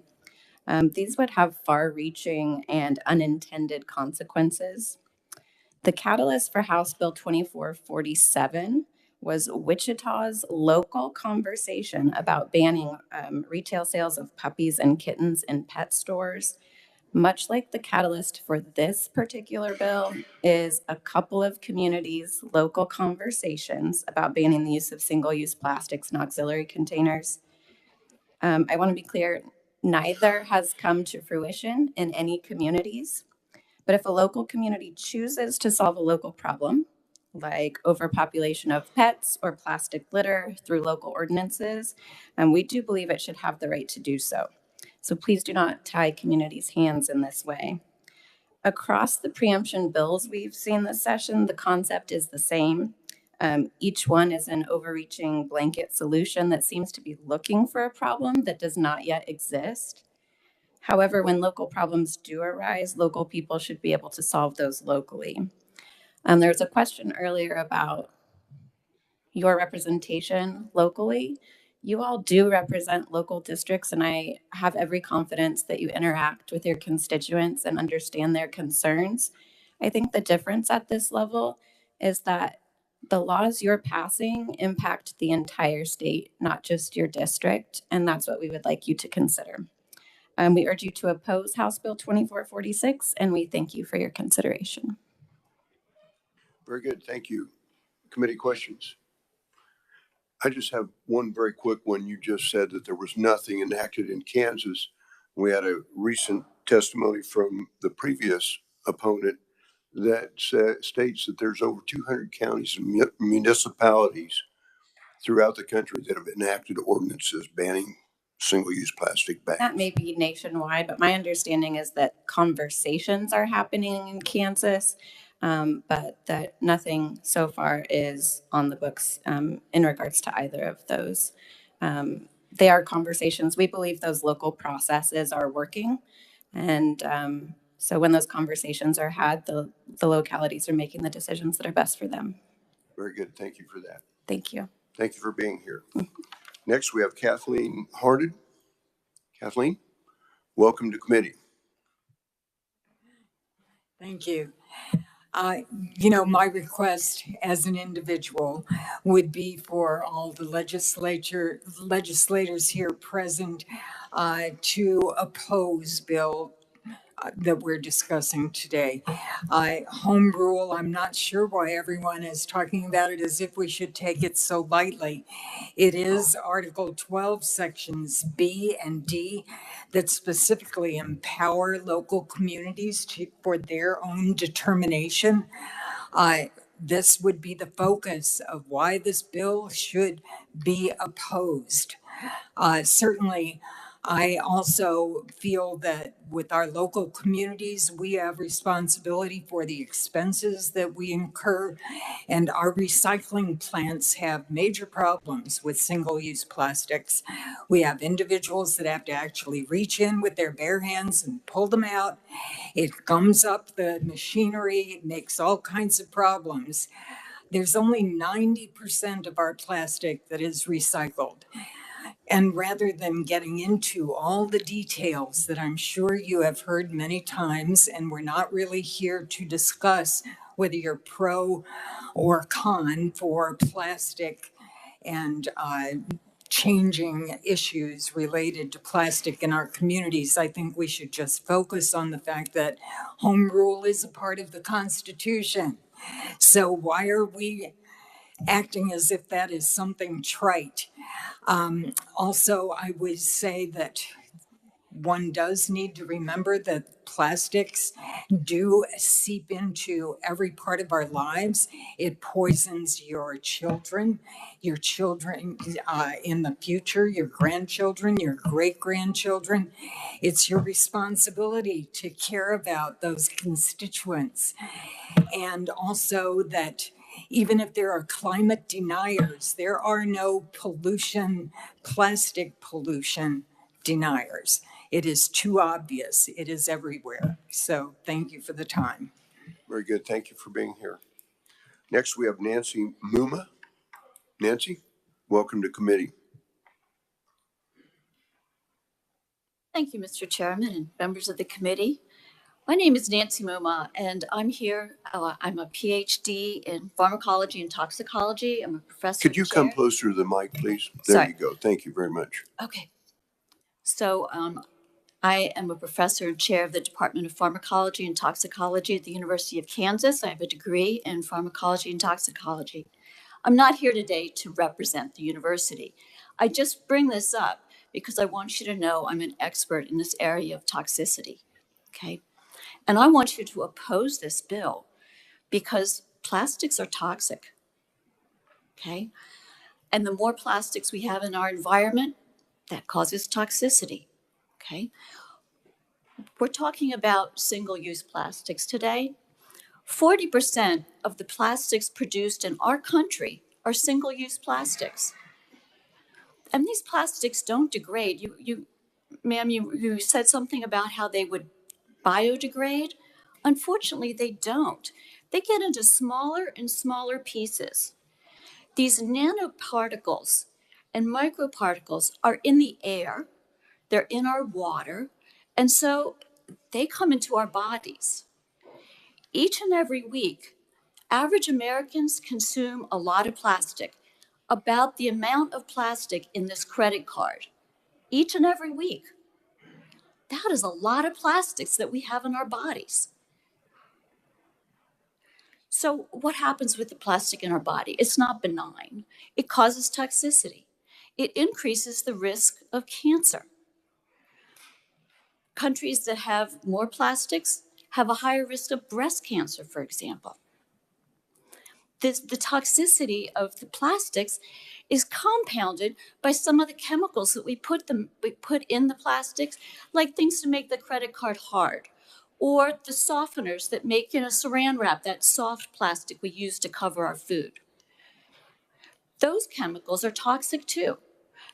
These would have far-reaching and unintended consequences. The catalyst for House Bill 2447 was Wichita's local conversation about banning retail sales of puppies and kittens in pet stores. Much like the catalyst for this particular bill is a couple of communities' local conversations about banning the use of single-use plastics and auxiliary containers. I want to be clear, neither has come to fruition in any communities. But if a local community chooses to solve a local problem, like overpopulation of pets or plastic litter through local ordinances, we do believe it should have the right to do so. So please do not tie communities' hands in this way. Across the preemption bills we've seen this session, the concept is the same. Each one is an overreaching blanket solution that seems to be looking for a problem that does not yet exist. However, when local problems do arise, local people should be able to solve those locally. There was a question earlier about your representation locally. You all do represent local districts, and I have every confidence that you interact with your constituents and understand their concerns. I think the difference at this level is that the laws you're passing impact the entire state, not just your district, and that's what we would like you to consider. We urge you to oppose House Bill 2446, and we thank you for your consideration. Very good. Thank you. Committee questions? I just have one very quick one. You just said that there was nothing enacted in Kansas. We had a recent testimony from the previous opponent that states that there's over 200 counties and municipalities throughout the country that have enacted ordinances banning single-use plastic bags. That may be nationwide, but my understanding is that conversations are happening in Kansas, but that nothing so far is on the books in regards to either of those. They are conversations. We believe those local processes are working. And so when those conversations are had, the localities are making the decisions that are best for them. Very good. Thank you for that. Thank you. Thank you for being here. Next, we have Kathleen Harded. Kathleen, welcome to committee. Thank you. My request as an individual would be for all the legislators here present to oppose Bill that we're discussing today. Home rule, I'm not sure why everyone is talking about it as if we should take it so lightly. It is Article 12, Sections B and D that specifically empower local communities for their own determination. This would be the focus of why this bill should be opposed. Certainly, I also feel that with our local communities, we have responsibility for the expenses that we incur, and our recycling plants have major problems with single-use plastics. We have individuals that have to actually reach in with their bare hands and pull them out. It gums up the machinery, it makes all kinds of problems. There's only 90% of our plastic that is recycled. And rather than getting into all the details that I'm sure you have heard many times, and we're not really here to discuss whether you're pro or con for plastic and changing issues related to plastic in our communities, I think we should just focus on the fact that home rule is a part of the Constitution. So why are we acting as if that is something trite? Also, I would say that one does need to remember that plastics do seep into every part of our lives. It poisons your children in the future, your grandchildren, your great-grandchildren. It's your responsibility to care about those constituents. And also that even if there are climate deniers, there are no plastic pollution deniers. It is too obvious. It is everywhere. So thank you for the time. Very good. Thank you for being here. Next, we have Nancy Muma. Nancy, welcome to committee. Thank you, Mr. Chairman and members of the committee. My name is Nancy Muma, and I'm here. I'm a PhD in pharmacology and toxicology. I'm a professor. Could you come closer to the mic, please? There Sorry. you go. Thank you very much. Okay. So I am a professor and chair of the Department of Pharmacology and Toxicology at the University of Kansas. I have a degree in pharmacology and toxicology. I'm not here today to represent the university. I just bring this up because I want you to know I'm an expert in this area of toxicity, okay? And I want you to oppose this bill because plastics are toxic, okay? And the more plastics we have in our environment, that causes toxicity, okay? We're talking about single-use plastics today. 40% of the plastics produced in our country are single-use plastics. And these plastics don't degrade. Ma'am, you said something about how they would biodegrade. Unfortunately, they don't. They get into smaller and smaller pieces. These nanoparticles and microparticles are in the air, they're in our water, and so they come into our bodies. Each and every week, average Americans consume a lot of plastic, about the amount of plastic in this credit card, each and every week. That is a lot of plastics that we have in our bodies. So what happens with the plastic in our body? It's not benign. It causes toxicity. It increases the risk of cancer. Countries that have more plastics have a higher risk of breast cancer, for example. The toxicity of the plastics is compounded by some of the chemicals that we put in the plastics, like things to make the credit card hard, or the softeners that make in a saran wrap, that soft plastic we use to cover our food. Those chemicals are toxic too.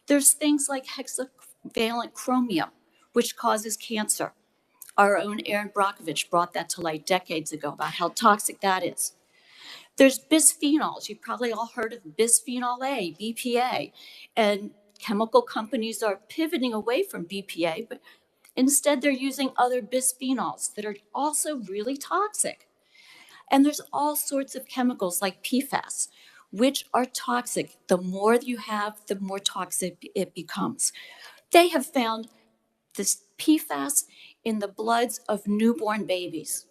There's things like hexavalent chromium, which causes cancer. Our own Aaron Brockovich brought that to light decades ago about how toxic that is. There's bisphenols. You've probably all heard of bisphenol A, BPA, and chemical companies are pivoting away from BPA, but instead they're using other bisphenols that are also really toxic. And there's all sorts of chemicals like PFAS, which are toxic. The more you have, the more toxic it becomes. They have found this PFAS in the bloods of newborn babies.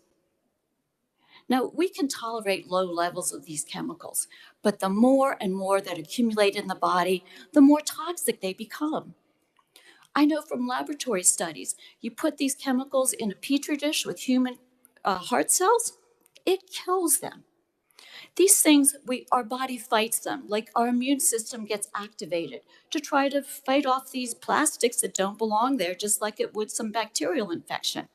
Now, we can tolerate low levels of these chemicals, but the more and more that accumulate in the body, the more toxic they become. I know from laboratory studies, you put these chemicals in a petri dish with human heart cells, it kills them. These things, our body fights them, like our immune system gets activated to try to fight off these plastics that don't belong there, just like it would some bacterial infection.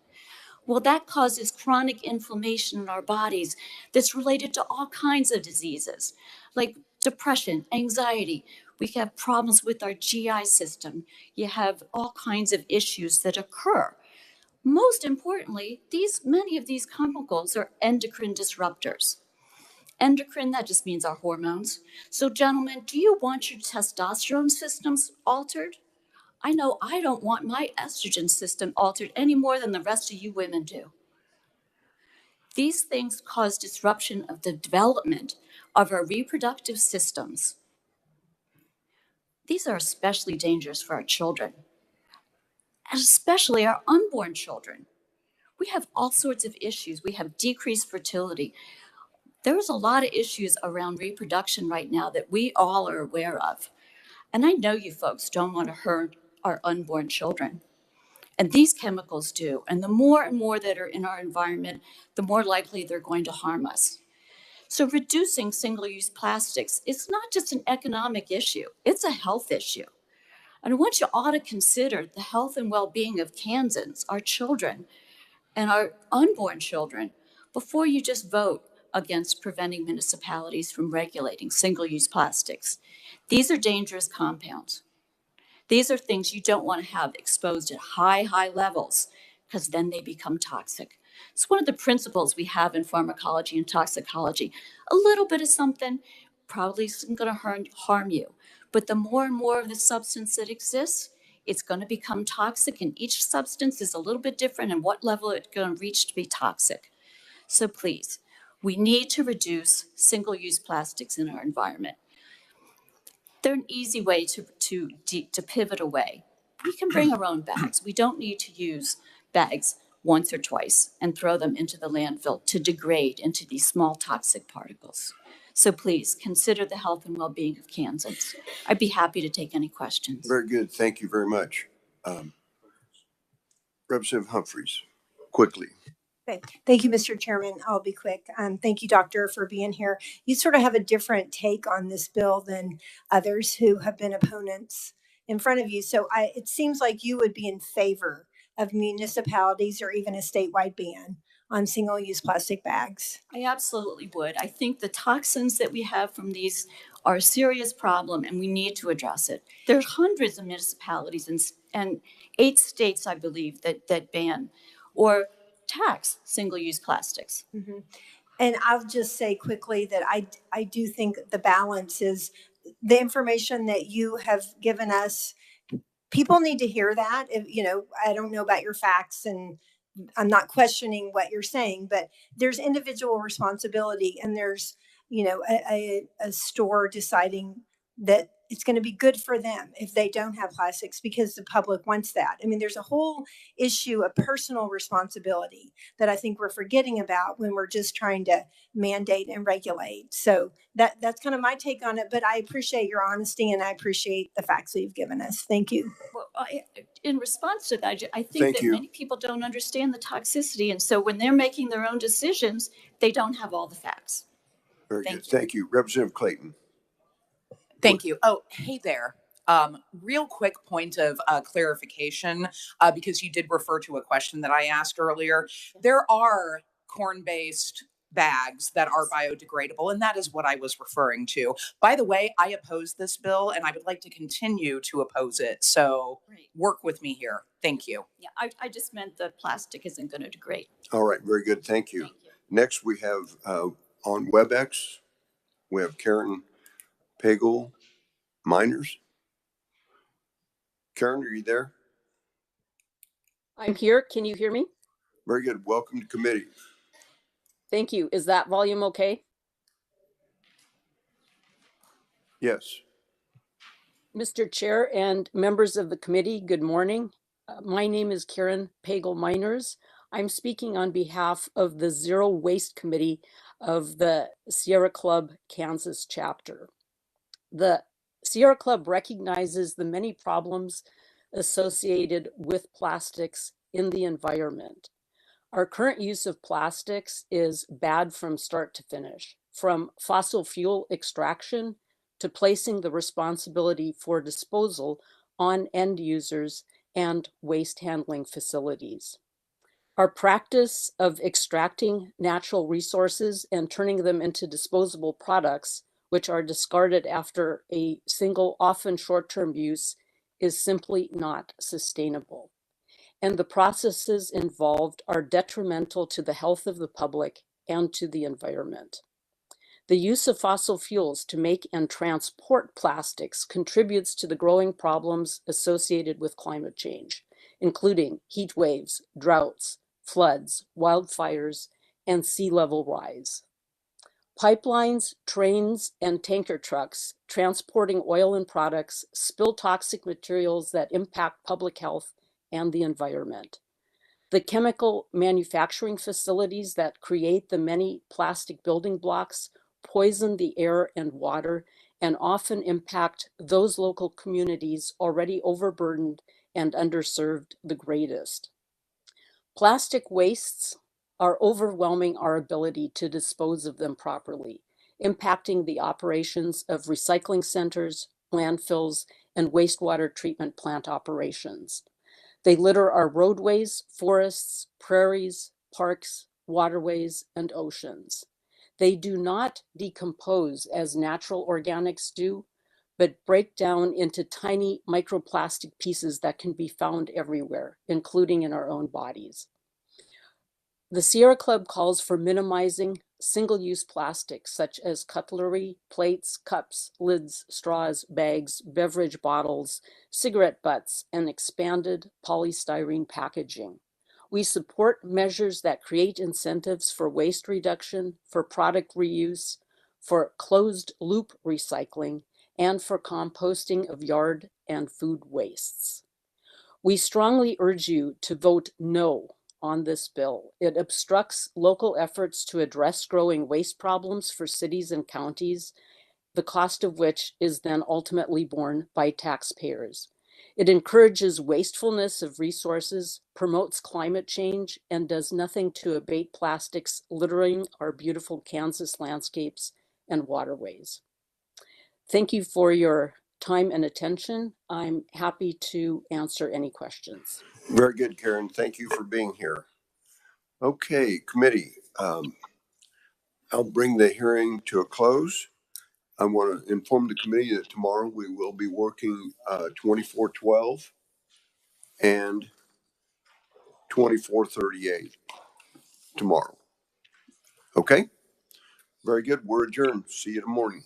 Well, that causes chronic inflammation in our bodies that's related to all kinds of diseases, like depression, anxiety. We have problems with our GI system. You have all kinds of issues that occur. Most importantly, many of these chemicals are endocrine disruptors. Endocrine, that just means our hormones. So gentlemen, do you want your testosterone systems altered? I know I don't want my estrogen system altered any more than the rest of you women do. These things cause disruption of the development of our reproductive systems. These are especially dangerous for our children, and especially our unborn children. We have all sorts of issues. We have decreased fertility. There's a lot of issues around reproduction right now that we all are aware of. And I know you folks don't want to hurt our unborn children. And these chemicals do. And the more and more that are in our environment, the more likely they're going to harm us. So reducing single-use plastics is not just an economic issue, it's a health issue. And I want you all to consider the health and well-being of Kansans, our children, and our unborn children, before you just vote against preventing municipalities from regulating single-use plastics. These are dangerous compounds. These are things you don't want to have exposed at high levels, because then they become toxic. It's one of the principles we have in pharmacology and toxicology. A little bit of something probably isn't going to harm you, but the more and more of the substance that exists, it's going to become toxic, and each substance is a little bit different and what level it's going to reach to be toxic. So please, we need to reduce single-use plastics in our environment. They're an easy way to pivot away. We can bring our own bags. We don't need to use bags once or twice and throw them into the landfill to degrade into these small toxic particles. So please consider the health and well-being of Kansans. I'd be happy to take any questions. Very good. Thank you very much. Representative Humphreys, quickly. Okay. Thank you, Mr. Chairman. I'll be quick. Thank you, Doctor, for being here. You sort of have a different take on this bill than others who have been opponents in front of you. So it seems like you would be in favor of municipalities or even a statewide ban on single-use plastic bags. I absolutely would. I think the toxins that we have from these are a serious problem, and we need to address it. There's hundreds of municipalities and 8 states, I believe, that ban or tax single-use plastics. Mm-hmm. And I'll just say quickly that I do think the balance is the information that you have given us. People need to hear that. I don't know about your facts, and I'm not questioning what you're saying, but there's individual responsibility, and there's, a store deciding that it's going to be good for them if they don't have plastics because the public wants that. I mean, there's a whole issue of personal responsibility that I think we're forgetting about when we're just trying to mandate and regulate. So that's kind of my take on it, but I appreciate your honesty and I appreciate the facts that you've given us. Thank you. Well, in response to that, I think that many people don't understand the toxicity. And so when they're making their own decisions, they don't have all the facts. Very good. Thank you. Representative Clayton. Thank you. Oh, hey there. Real quick point of clarification, because you did refer to a question that I asked earlier. There are corn-based bags that are biodegradable, and that is what I was referring to. By the way, I oppose this bill, and I would like to continue to oppose it. So work with me here. Thank you. Yeah, I just meant the plastic isn't going to degrade. All right. Very good. Thank you. Next, we have on WebEx, we have Karen Pagel Miners. Karen, are you there? I'm here. Can you hear me? Very good. Welcome to committee. Thank you. Is that volume okay? Yes. Mr. Chair and members of the committee, good morning. My name is Karen Pagel Miners. I'm speaking on behalf of the Zero Waste Committee of the Sierra Club Kansas chapter. The Sierra Club recognizes the many problems associated with plastics in the environment. Our current use of plastics is bad from start to finish, from fossil fuel extraction to placing the responsibility for disposal on end users and waste handling facilities. Our practice of extracting natural resources and turning them into disposable products, which are discarded after a single, often short-term use, is simply not sustainable. And the processes involved are detrimental to the health of the public and to the environment. The use of fossil fuels to make and transport plastics contributes to the growing problems associated with climate change, including heat waves, droughts, floods, wildfires, and sea level rise. Pipelines, trains, and tanker trucks transporting oil and products spill toxic materials that impact public health and the environment. The chemical manufacturing facilities that create the many plastic building blocks poison the air and water and often impact those local communities already overburdened and underserved the greatest. Plastic wastes are overwhelming our ability to dispose of them properly, impacting the operations of recycling centers, landfills, and wastewater treatment plant operations. They litter our roadways, forests, prairies, parks, waterways, and oceans. They do not decompose as natural organics do, but break down into tiny microplastic pieces that can be found everywhere, including in our own bodies. The Sierra Club calls for minimizing single-use plastics such as cutlery, plates, cups, lids, straws, bags, beverage bottles, cigarette butts, and expanded polystyrene packaging. We support measures that create incentives for waste reduction, for product reuse, for closed-loop recycling, and for composting of yard and food wastes. We strongly urge you to vote no on this bill. It obstructs local efforts to address growing waste problems for cities and counties, the cost of which is then ultimately borne by taxpayers. It encourages wastefulness of resources, promotes climate change, and does nothing to abate plastics littering our beautiful Kansas landscapes and waterways. Thank you for your time and attention. I'm happy to answer any questions. Very good, Karen. Thank you for being here. Okay, committee, I'll bring the hearing to a close. I want to inform the committee that tomorrow we will be working 2412 and 2438 tomorrow. Okay, very good. We're adjourned. See you in the morning.